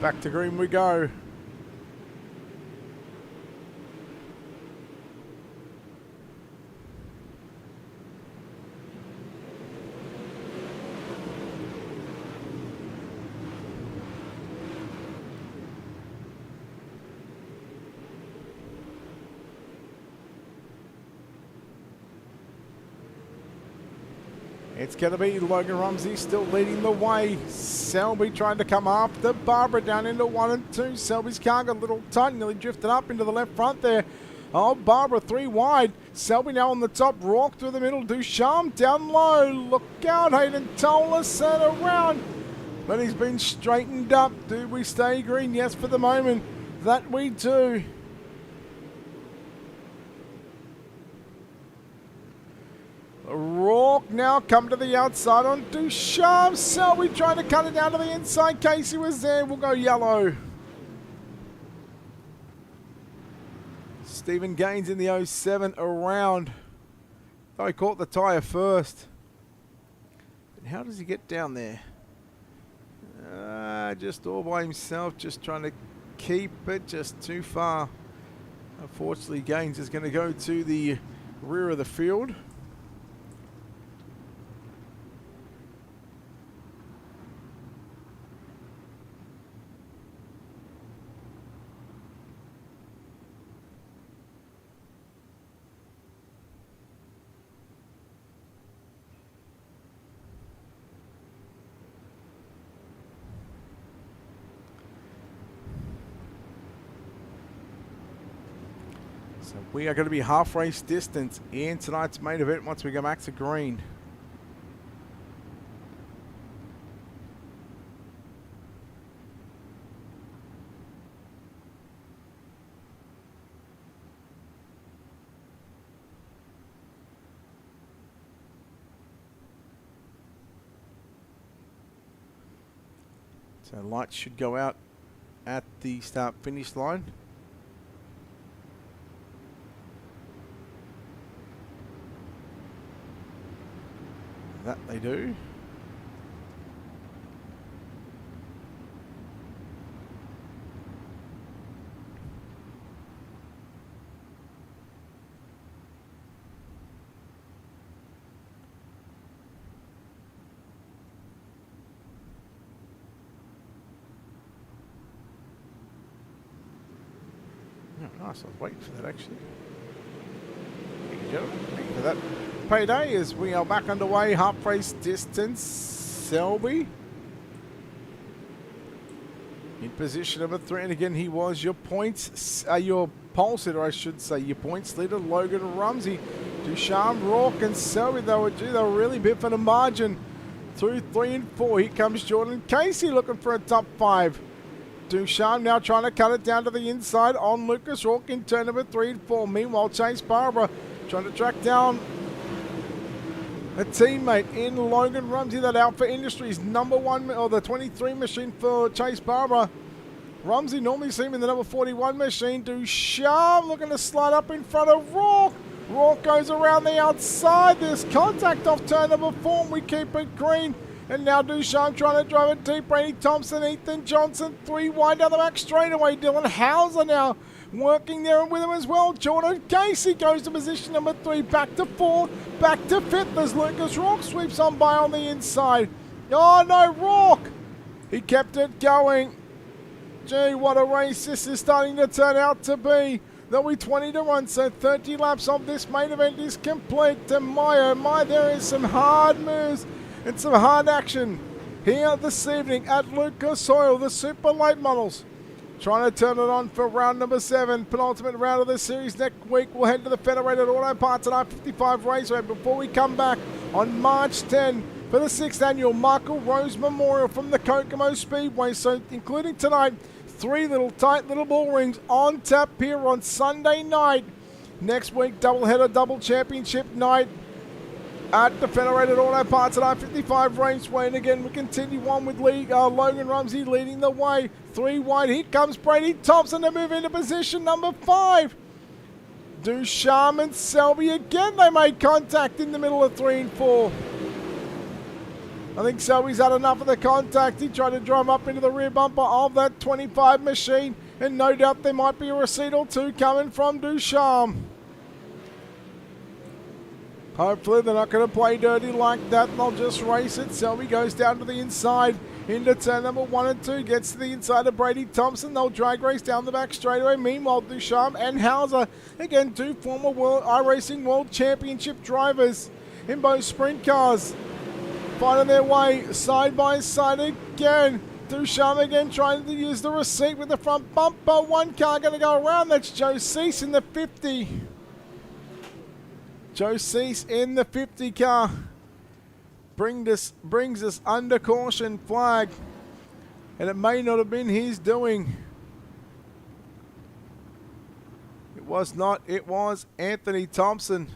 Back to green we go. It's going to be Logan Rumsey still leading the way. Selby trying to come after Barbara down into 1 and 2. Selby's car got a little tight, nearly drifted up into the left front there. Oh, Barbara 3 wide. Selby now on the top. Rourke through the middle. Ducharme down low. Look out, Hayden Toller set around. But he's been straightened up. Do we stay green? Yes, for the moment. That we do. Rourke now come to the outside on Ducharme. Selby trying to cut it down to the inside. Casey was there. We'll go yellow. Stephen Gaines in the 07 around. Oh, he caught the tyre first. But how does he get down there? Just all by himself, just trying to keep it just too far. Unfortunately, Gaines is going to go to the rear of the field. So we are going to be half race distance in tonight's main event once we go back to green. So lights should go out at the start finish line. They do. Oh, nice. I was waiting for that actually. Thank you, gentlemen. Thank you for that payday as we are back underway. Half race distance. Selby in position number 3. And again, he was your points, your pole sitter, I should say. Your points leader, Logan Rumsey. Ducharme, Rourke, and Selby. They were really bit for the margin through 3 and 4. Here comes Jordan Casey looking for a top 5. Ducharme now trying to cut it down to the inside on Lucas Rourke in turn number 3 and 4. Meanwhile, Chase Barbara trying to track down a teammate in Logan Rumsey. That Alpha Industries number 1, or the 23 machine for Chase Barbara. Rumsey normally see him in the number 41 machine. Ducharme looking to slide up in front of Rourke. Rourke goes around the outside. There's contact off turn number 4. We keep it green. And now Ducharme trying to drive it deep. Brady Thompson, Ethan Johnson, 3 wide down the back straightaway. Dylan Hauser now working there with him as well. Jordan Casey goes to position number 3. Back to 4. Back to 5th as Lucas Rourke sweeps on by on the inside. Oh no, Rourke! He kept it going. Gee, what a race this is starting to turn out to be. There'll be 20 to run, so 30 laps of this main event is complete. And my oh my, there is some hard moves and some hard action here this evening at Lucas Oil. The super late models trying to turn it on for round number 7, penultimate round of the series. Next week we'll head to the Federated Auto Parts at I-55 Raceway before we come back on March 10 for the 6th annual Michael Rose Memorial from the Kokomo Speedway. So including tonight, 3 little tight little bull rings on tap here on Sunday night. Next week, doubleheader, double championship night at the Federated Auto Parts at I-55 Raceway. And again, we continue on with Logan Rumsey leading the way. 3 wide. Here comes Brady Thompson to move into position number 5. Ducharme and Selby again. They made contact in the middle of 3 and 4. I think Selby's had enough of the contact. He tried to drive up into the rear bumper of that 25 machine. And no doubt there might be a receipt or 2 coming from Ducharme. Hopefully they're not going to play dirty like that and they'll just race it. Selby goes down to the inside into turn number 1 and 2. Gets to the inside of Brady Thompson. They'll drag race down the back straightaway. Meanwhile, Ducharme and Hauser, again, 2 former iRacing World Championship drivers in both sprint cars, finding their way side by side again. Ducharme again trying to use the receipt with the front bumper. 1 car going to go around. That's Joe Cease in the 50. Joe Cease in the 50 car brings us under caution flag. And it may not have been his doing. It was not. It was Anthony Thompson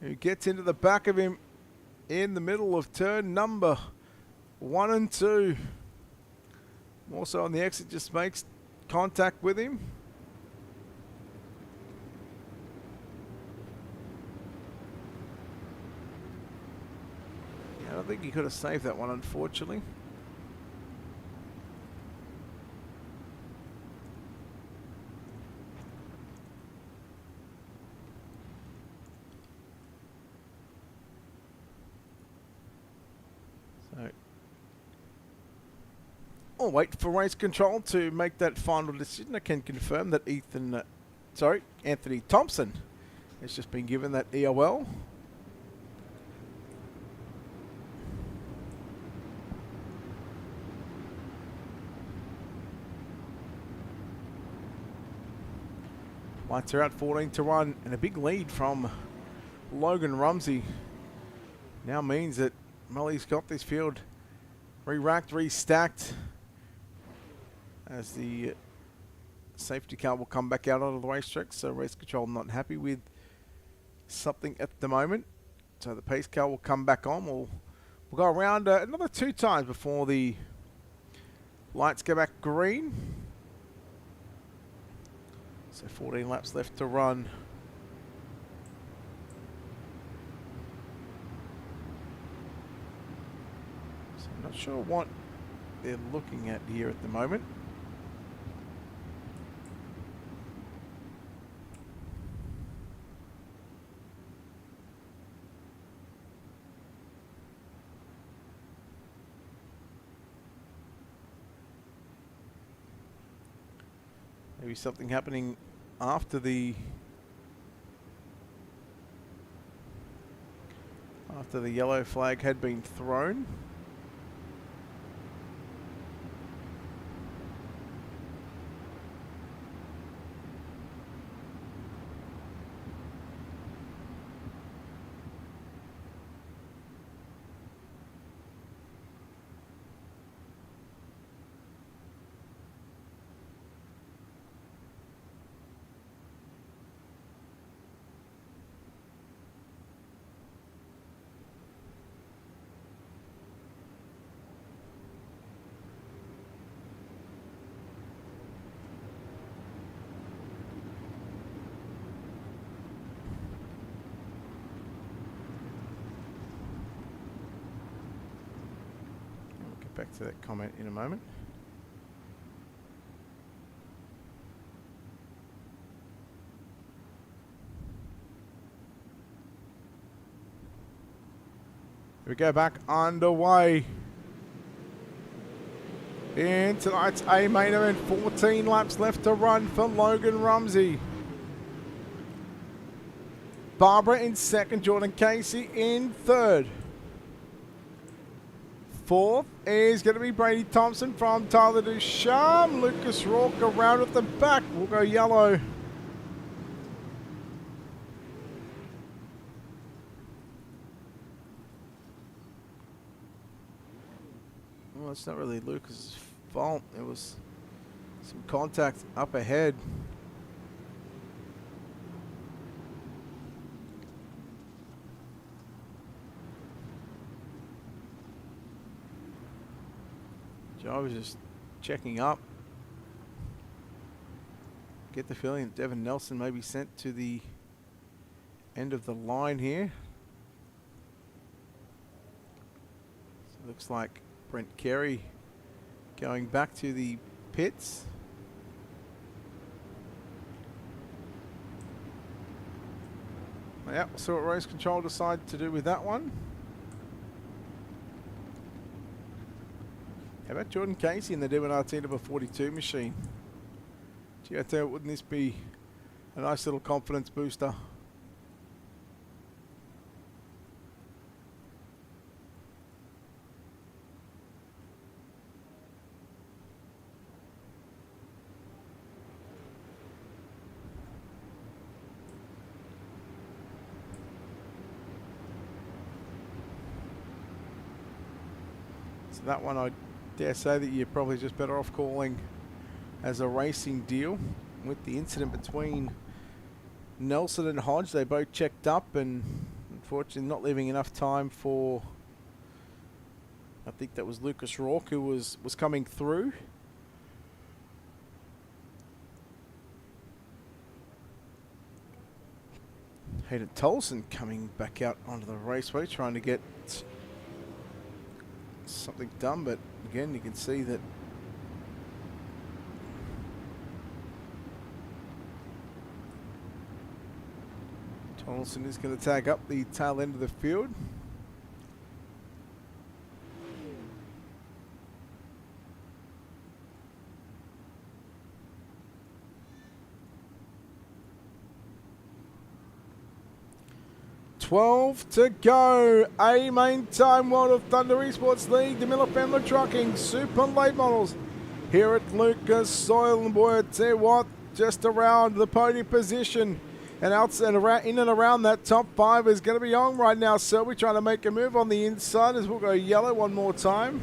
who gets into the back of him in the middle of turn number 1 and 2. Also on the exit, just makes contact with him. I don't think he could have saved that one, unfortunately. So, I'll wait for race control to make that final decision. I can confirm that Anthony Thompson has just been given that EOL. Lights are out, 14 to run, and a big lead from Logan Rumsey now means that Mully's got this field re-racked, restacked, as the safety car will come back out onto the racetrack. So race control not happy with something at the moment. So the pace car will come back on. We'll go around another 2 times before the lights go back green. So 14 laps left to run. sure what they're looking at here at the moment. Maybe something happening after the yellow flag had been thrown. We'll get back to that comment in a moment. Here we go, back underway in tonight's A main event. 14 laps left to run for Logan Rumsey. Barbara in second, Jordan Casey in third. Fourth is going to be Brady Thompson from Tyler Ducharme. Lucas Rourke around at the back. We'll go yellow. Well, it's not really Lucas's fault. There was some contact up ahead. Joe was just checking up. Get the feeling that Devin Nelson may be sent to the end of the line here. So it looks like Brent Carey going back to the pits. Yeah, we'll see what race control decide to do with that one. How about Jordan Casey in the D1RT number 42 machine? Gee, I tell you, wouldn't this be a nice little confidence booster? So that one, I dare say that you're probably just better off calling as a racing deal. With the incident between Nelson and Hodge, they both checked up, and unfortunately not leaving enough time for, I think that was Lucas Rourke who was coming through. Hayden Tolson coming back out onto the raceway trying to get something done, but again you can see that Tolson is going to tag up the tail end of the field. $12 to go. A main time, World of Thunder Esports League, the Miller Family Trucking Super Late Models here at Lucas Oil. And boy, I tell you what, just around the podium position and out and around, in and around that top five is going to be on right now. So we're trying to make a move on the inside as we'll go yellow one more time.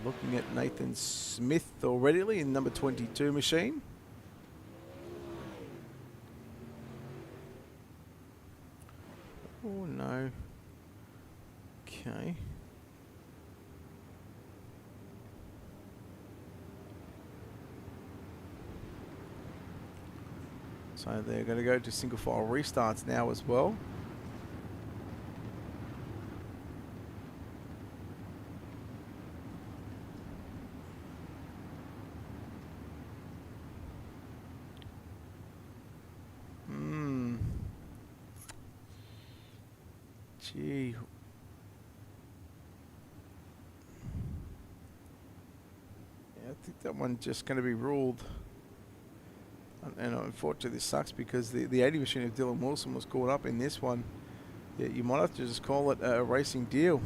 Looking at Nathan Smith already in number 22 machine. Oh no. Okay. So they're going to go to single file restarts now as well. Gee. Yeah, I think that one's just going to be ruled. And unfortunately, this sucks because the 80 machine of Dylan Wilson was caught up in this one. Yeah, you might have to just call it a racing deal.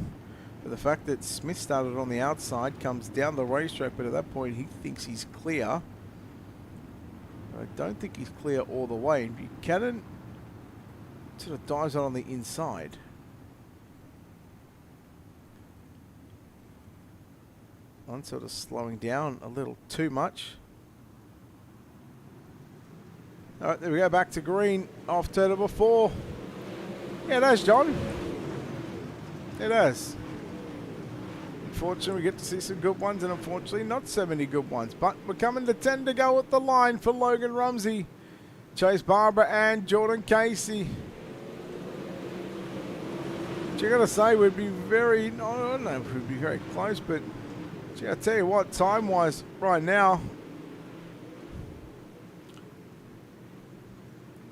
But the fact that Smith started on the outside, comes down the racetrack, but at that point he thinks he's clear. I don't think he's clear all the way. And Buchanan sort of dives out on the inside. One sort of slowing down a little too much. All right, there we go, back to green, off turn number 4. Yeah, it has, John. It has. Unfortunately, we get to see some good ones, and unfortunately, not so many good ones. But we're coming to 10 to go at the line for Logan Rumsey, Chase Barbara, and Jordan Casey. Which I gotta say would be very, I don't know if it would be very close, but gee, I tell you what, time-wise, right now,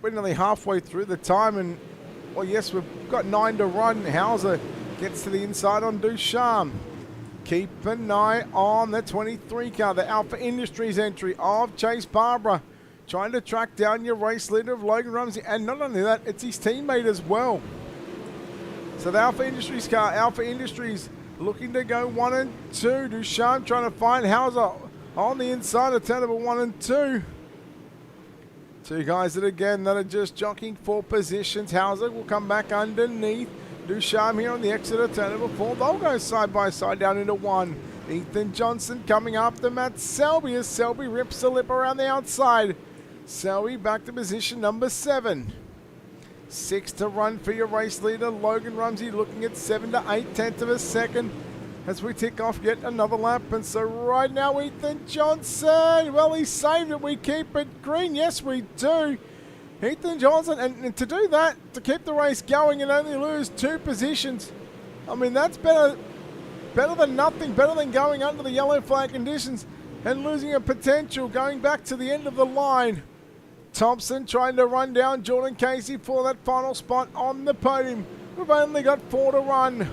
we're nearly halfway through the time, and well, yes, we've got 9 to run. Hauser gets to the inside on Ducharme. Keep an eye on the 23 car, the Alpha Industries entry of Chase Barbara, trying to track down your race leader of Logan Rumsey, and not only that, it's his teammate as well. So the Alpha Industries car, Alpha Industries, looking to go 1 and 2. Ducharme trying to find Hauser on the inside of turn number 1 and 2. Two guys that are just jockeying for positions. Hauser will come back underneath. Ducharme here on the exit of turn number 4. They'll go side by side down into 1. Ethan Johnson coming after Matt Selby as Selby rips the lip around the outside. Selby back to position number 7. 6 to run for your race leader, Logan Rumsey, looking at 7 to 8 tenths of a second as we tick off yet another lap. And so right now, Ethan Johnson, well, he saved it. We keep it green. Yes, we do. Ethan Johnson, and to do that, to keep the race going and only lose 2 positions, I mean, that's better than nothing, better than going under the yellow flag conditions and losing a potential going back to the end of the line. Thompson trying to run down Jordan Casey for that final spot on the podium. We've only got 4 to run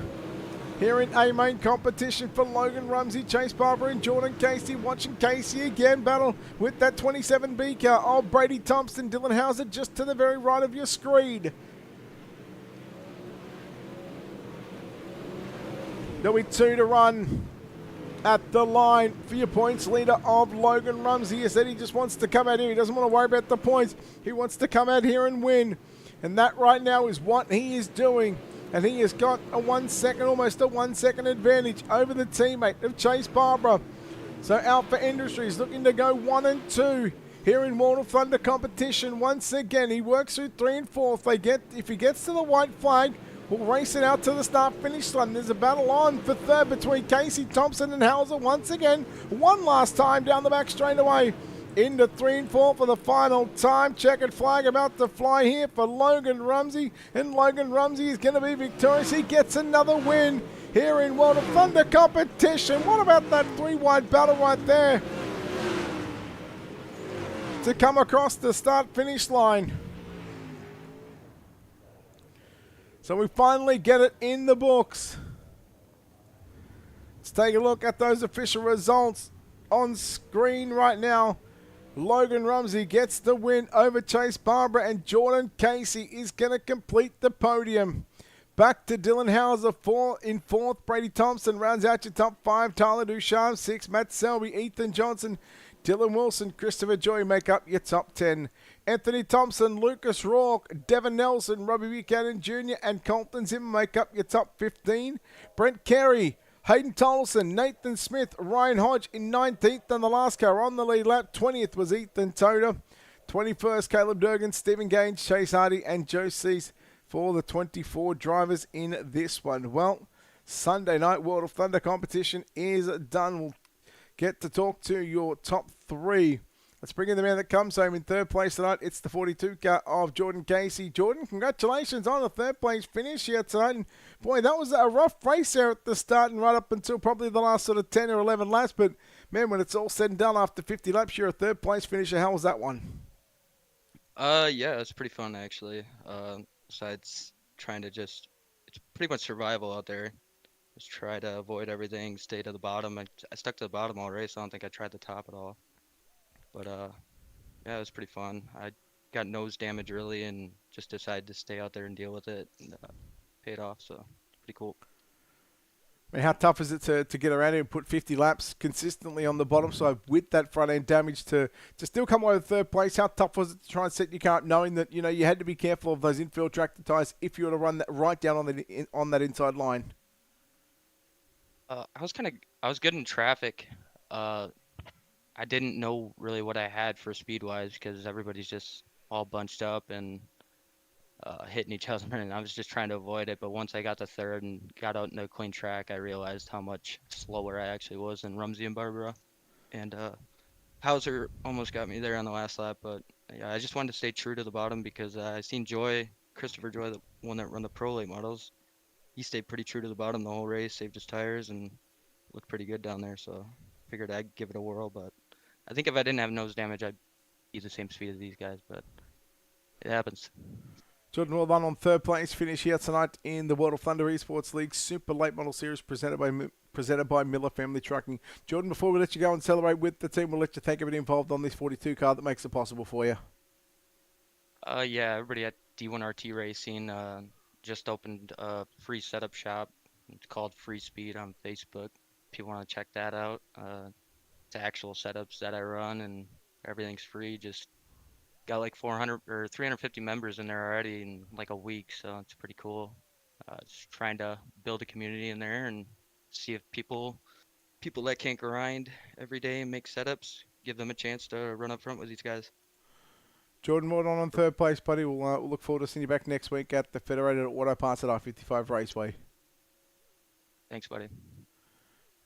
here in A main competition for Logan Rumsey, Chase Barber, and Jordan Casey. Watching Casey again battle with that 27B car of Brady Thompson, Dylan Hauser just to the very right of your screen. There'll be 2 to run at the line for your points leader of Logan Rumsey. He said he just wants to come out here. He doesn't want to worry about the points. He wants to come out here and win. And that right now is what he is doing. And he has got a 1 second, almost a 1 second advantage over the teammate of Chase Barbara. So Alpha Industries looking to go 1 and 2 here in World of Thunder competition. Once again, he works through 3 and 4. If he gets to the white flag, we'll race it out to the start-finish line. There's a battle on for third between Casey, Thompson, and Hauser once again. One last time down the back straightaway. Into 3 and 4 for the final time. Checkered flag about to fly here for Logan Rumsey. And Logan Rumsey is going to be victorious. He gets another win here in World of Thunder competition. What about that 3-wide battle right there to come across the start-finish line? So we finally get it in the books. Let's take a look at those official results on screen right now. Logan Rumsey gets the win over Chase Barbara, and Jordan Casey is going to complete the podium. Back to Dylan Hauser in fourth. Brady Thompson rounds out your top 5. Tyler Ducharme 6. Matt Selby, Ethan Johnson, Dylan Wilson, Christopher Joy make up your top 10. Anthony Thompson, Lucas Rourke, Devin Nelson, Robbie Buchanan Jr. and Colton Zimmer make up your top 15. Brent Carey, Hayden Tolson, Nathan Smith, Ryan Hodge in 19th on the last car on the lead lap. 20th was Ethan Toda. 21st, Caleb Durgan, Stephen Gaines, Chase Hardy and Joe Cease for the 24 drivers in this one. Well, Sunday night World of Thunder competition is done. We'll get to talk to your top 3 Let's bring in the man that comes home in third place tonight. It's the 42 car of Jordan Casey. Jordan, congratulations on the third place finish here tonight. And boy, that was a rough race there at the start and right up until probably the last sort of 10 or 11 laps. But man, when it's all said and done after 50 laps, you're a third place finisher. How was that one? Yeah, it's pretty fun actually. Besides trying to it's pretty much survival out there. Just try to avoid everything, stay to the bottom. I stuck to the bottom all race. I don't think I tried the top at all. But yeah, it was pretty fun. I got nose damage early and just decided to stay out there and deal with it, and paid off. So it's pretty cool. I mean, how tough is it to get around here and put 50 laps consistently on the bottom side with that front end damage to still come away with third place? How tough was it to try and set your car up knowing that, you know, you had to be careful of those infield tractor tyres if you were to run that right down on that inside line? I was good in traffic. I didn't know really what I had for speed wise because everybody's just all bunched up and hitting each other, and I was just trying to avoid it. But once I got to third and got out into a clean track, I realized how much slower I actually was than Rumsey and Barbara. And Hauser almost got me there on the last lap, but yeah, I just wanted to stay true to the bottom because I seen Christopher Joy, the one that run the Pro Late models. He stayed pretty true to the bottom the whole race, saved his tires, and looked pretty good down there. So figured I'd give it a whirl, but I think if I didn't have nose damage, I'd be the same speed as these guys, but it happens. Jordan, well done on third place finish here tonight in the World of Thunder Esports League Super Late Model Series presented by Miller Family Trucking. Jordan, before we let you go and celebrate with the team, we'll let you thank everybody involved on this 42 car that makes it possible for you. Yeah, everybody at D1RT Racing just opened a free setup shop. It's called Free Speed on Facebook. If you want to check that out, it's actual setups that I run and everything's free. Just got like 400 or 350 members in there already in like a week, so it's pretty cool. Just trying to build a community in there and see if people that can't grind every day and make setups, give them a chance to run up front with these guys. Jordan, well done on third place, buddy. We'll look forward to seeing you back next week at the Federated Auto Parts at I-55 Raceway. Thanks, buddy.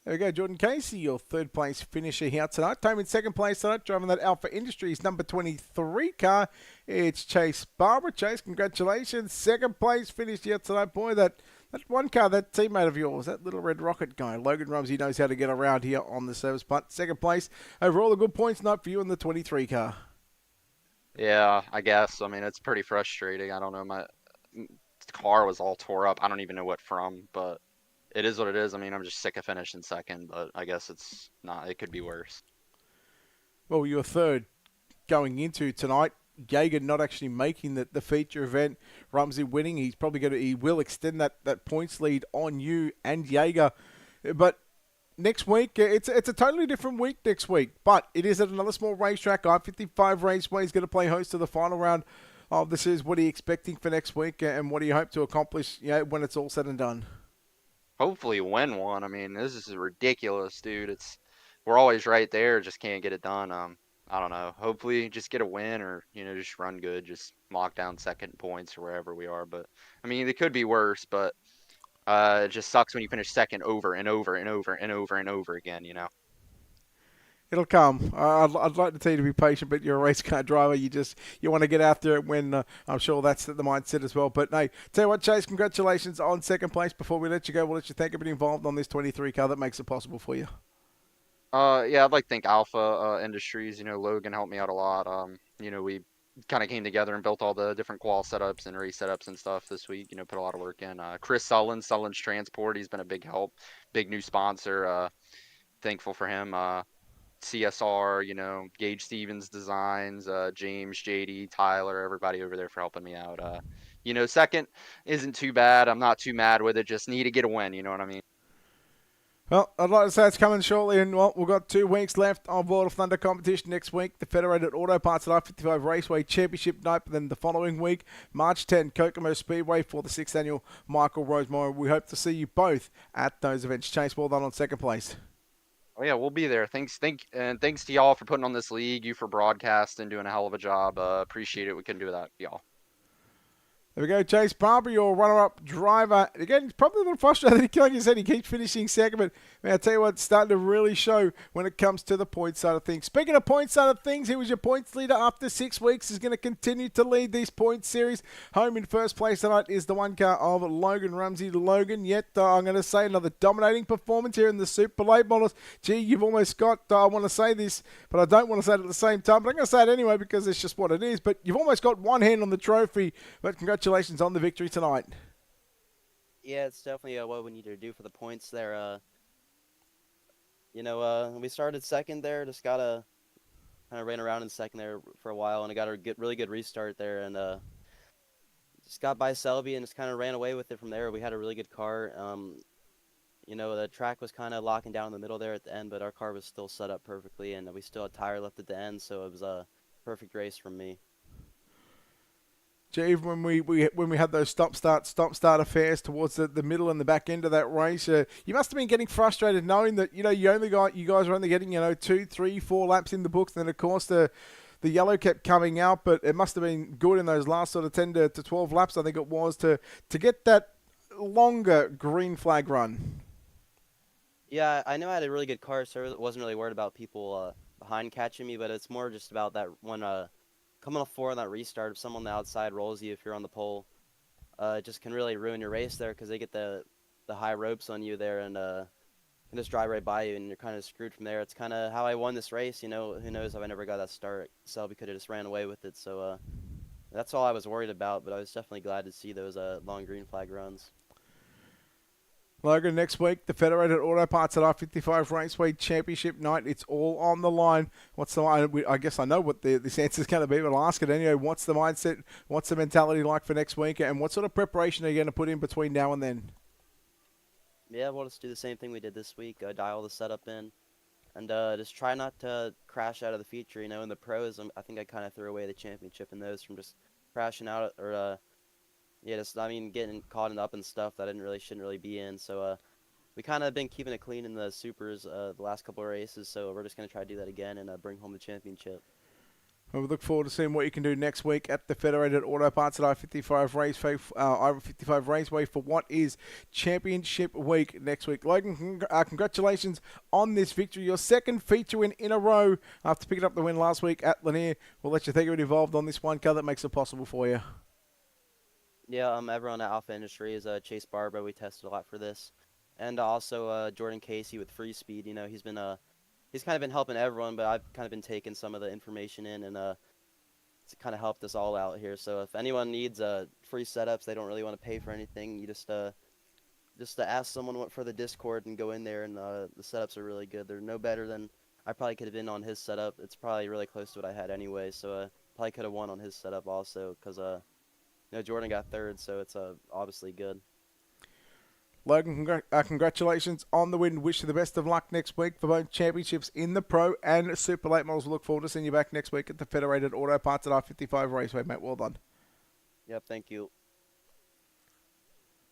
There we go, Jordan Casey, your third place finisher here tonight. Time in second place tonight, driving that Alpha Industries number 23 car. It's Chase Barber. Chase, congratulations. Second place finish here tonight. Boy, that one car, that teammate of yours, that little red rocket guy, Logan Rumsey, knows how to get around here on the service punt. Second place, overall a good points night for you in the 23 car. Yeah, I guess. I mean, it's pretty frustrating. I don't know. My car was all tore up. I don't even know what from, but it is what it is. I mean, I'm just sick of finishing second, but I guess it's not. It could be worse. Well, you're third going into tonight. Jaeger not actually making the feature event. Rumsey winning. He will extend that points lead on you and Jaeger. But next week, it's a totally different week next week. But it is at another small racetrack. I-55 Raceway is going to play host to the final round of the series. What are you expecting for next week, and what do you hope to accomplish when it's all said and done? Hopefully win one. I mean, this is ridiculous, dude. We're always right there, just can't get it done. I don't know. Hopefully just get a win or, just run good, just lock down second points or wherever we are. But I mean, it could be worse, but it just sucks when you finish second over and over and over and over and over again, It'll come. I'd like to tell you to be patient, but you're a race car driver. You want to get out there when I'm sure that's the mindset as well. But hey, tell you what, Chase, congratulations on second place. Before we let you go, we'll let you thank everybody involved on this 23 car that makes it possible for you. Yeah, I'd like to thank Alpha Industries. Logan helped me out a lot. We kind of came together and built all the different qual setups and race setups and stuff this week. Put a lot of work in. Chris Sullen's Transport, he's been a big help, big new sponsor. Thankful for him. CSR, Gage Stevens Designs, James, JD, Tyler, everybody over there for helping me out. Second isn't too bad. I'm not too mad with it. Just need to get a win. You know what I mean? Well, I'd like to say it's coming shortly, and we've got 2 weeks left of World of Thunder competition next week. The Federated Auto Parts at I-55 Raceway Championship night, but then the following week, March 10, Kokomo Speedway for the 6th annual Michael Rosemore. We hope to see you both at those events. Chase, well done on second place. Oh yeah, we'll be there. Thanks to y'all for putting on this league. You for broadcasting, doing a hell of a job. Appreciate it. We couldn't do without y'all. There we go, Chase Barber, your runner-up driver. Again, he's probably a little frustrated. Like you said, he keeps finishing second, but man, I'll tell you what, it's starting to really show when it comes to the point side of things. Speaking of point side of things, he was your points leader after 6 weeks. He's going to continue to lead these points series. Home in first place tonight is the one car of Logan Rumsey. Logan, yet I'm going to say another dominating performance here in the Super Late Models. Gee, you've almost got, I want to say this, but I don't want to say it at the same time. But I'm going to say it anyway because it's just what it is. But you've almost got one hand on the trophy. But congratulations on the victory tonight. Yeah, it's definitely what we need to do for the points there. We started second there, just gotta kind of ran around in second there for a while, and I got a really good restart there, and just got by Selby and just kind of ran away with it from there. We had a really good car. The track was kind of locking down in the middle there at the end, but our car was still set up perfectly, and we still had tire left at the end, so it was a perfect race from me. Even when we had those stop-start affairs towards the middle and the back end of that race, you must have been getting frustrated knowing that you guys were only getting 2, 3, 4 laps in the books, and then of course the yellow kept coming out, but it must have been good in those last sort of 10 to 12 laps, I think it was, to get that longer green flag run. Yeah, I know I had a really good car, so I wasn't really worried about people behind catching me, but it's more just about that one. Coming off 4 on that restart, if someone on the outside rolls you if you're on the pole, it just can really ruin your race there because they get the high ropes on you there and can just drive right by you and you're kind of screwed from there. It's kind of how I won this race, who knows if I never got that start. Selby could have just ran away with it, so that's all I was worried about, but I was definitely glad to see those long green flag runs. Logan, next week, the Federated Auto Parts at I-55 Raceway Championship night. It's all on the line. I guess I know what this answer is going to be, but I'll ask it anyway. What's the mindset? What's the mentality like for next week? And what sort of preparation are you going to put in between now and then? Yeah, we'll just do the same thing we did this week. Dial the setup in. And just try not to crash out of the feature. In the pros, I think I kind of threw away the championship in those from just crashing out or getting caught up in stuff that I shouldn't really be in. So we kind of been keeping it clean in the supers the last couple of races. So we're just going to try to do that again and bring home the championship. Well, we look forward to seeing what you can do next week at the Federated Auto Parts at I-55 Raceway for what is Championship Week next week. Logan, congratulations on this victory. Your second feature win in a row after picking up the win last week at Lanier. We'll let you think you're involved on this one car that makes it possible for you. Yeah, everyone at Alpha Industries, Chase Barber, we tested a lot for this. And also Jordan Casey with Free Speed, he's been he's kind of been helping everyone, but I've kind of been taking some of the information in and it's kind of helped us all out here. So if anyone needs free setups, they don't really want to pay for anything, you just ask someone for the Discord and go in there, and the setups are really good. They're no better than I probably could have been on his setup. It's probably really close to what I had anyway, so probably could have won on his setup also because Jordan got third, so it's obviously good. Logan, congratulations on the win. Wish you the best of luck next week for both championships in the Pro and Super Late Models. We look forward to seeing you back next week at the Federated Auto Parts at I-55 Raceway, mate. Well done. Yep, thank you.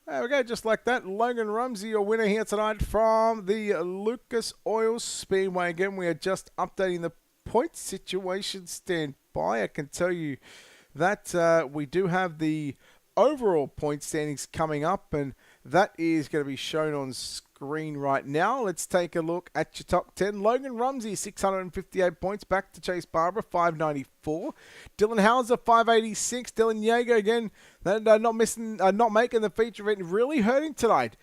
There we go, just like that. Logan Rumsey, your winner here tonight from the Lucas Oil Speedway. Again, we are just updating the point situation. Stand by. I can tell you that we do have the overall point standings coming up, and that is going to be shown on screen right now. Let's take a look at your top 10. Logan Rumsey, 658 points. Back to Chase Barber, 594. Dylan Hauser, 586. Dylan Yeager, again, not making the feature event. Really hurting tonight.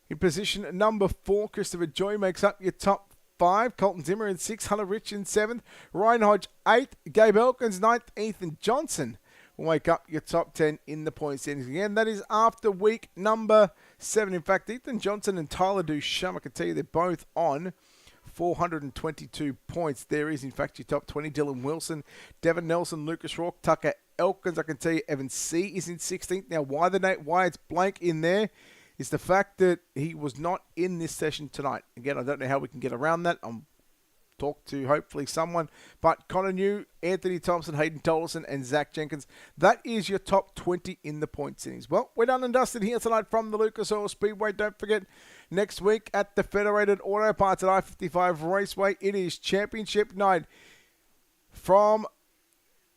In position number 4, Christopher Joy makes up your top 5. Colton Zimmer in 6th. Hunter Rich in 7th. Ryan Hodge, 8th. Gabe Elkins, 9th. Ethan Johnson will make up your top 10 in the point standings. Again, that is after week number 7. In fact, Ethan Johnson and Tyler Duchamp, I can tell you they're both on 422 points. There is, in fact, your top 20. Dylan Wilson, Devin Nelson, Lucas Rourke, Tucker Elkins. I can tell you Evan C. is in 16th. Now, why it's blank in there is the fact that he was not in this session tonight. Again, I don't know how we can get around that. Talk to hopefully someone, but Connor New, Anthony Thompson, Hayden Tolleson, and Zach Jenkins. That is your top 20 in the point settings. Well, we're done and dusted here tonight from the Lucas Oil Speedway. Don't forget, next week at the Federated Auto Parts at I-55 Raceway, it is championship night from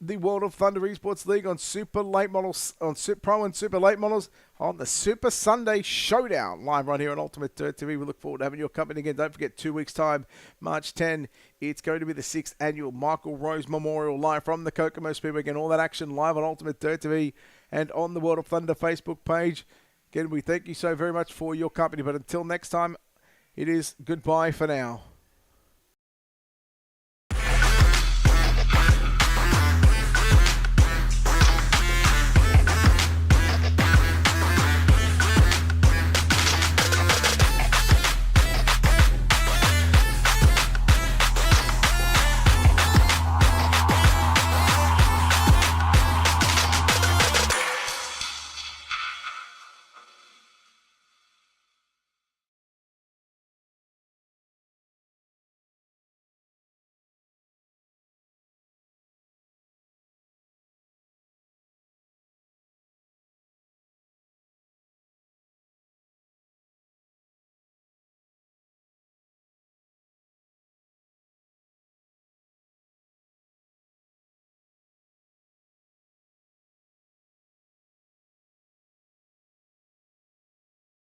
the World of Thunder Esports League on Super Late Models, on Super Pro and Super Late Models on the Super Sunday Showdown, live right here on Ultimate Dirt TV. We look forward to having your company again. Don't forget, 2 weeks' time, March 10, it's going to be the 6th annual Michael Rose Memorial, live from the Kokomo Speedway. Again, all that action live on Ultimate Dirt TV and on the World of Thunder Facebook page. Again, we thank you so very much for your company. But until next time, it is goodbye for now.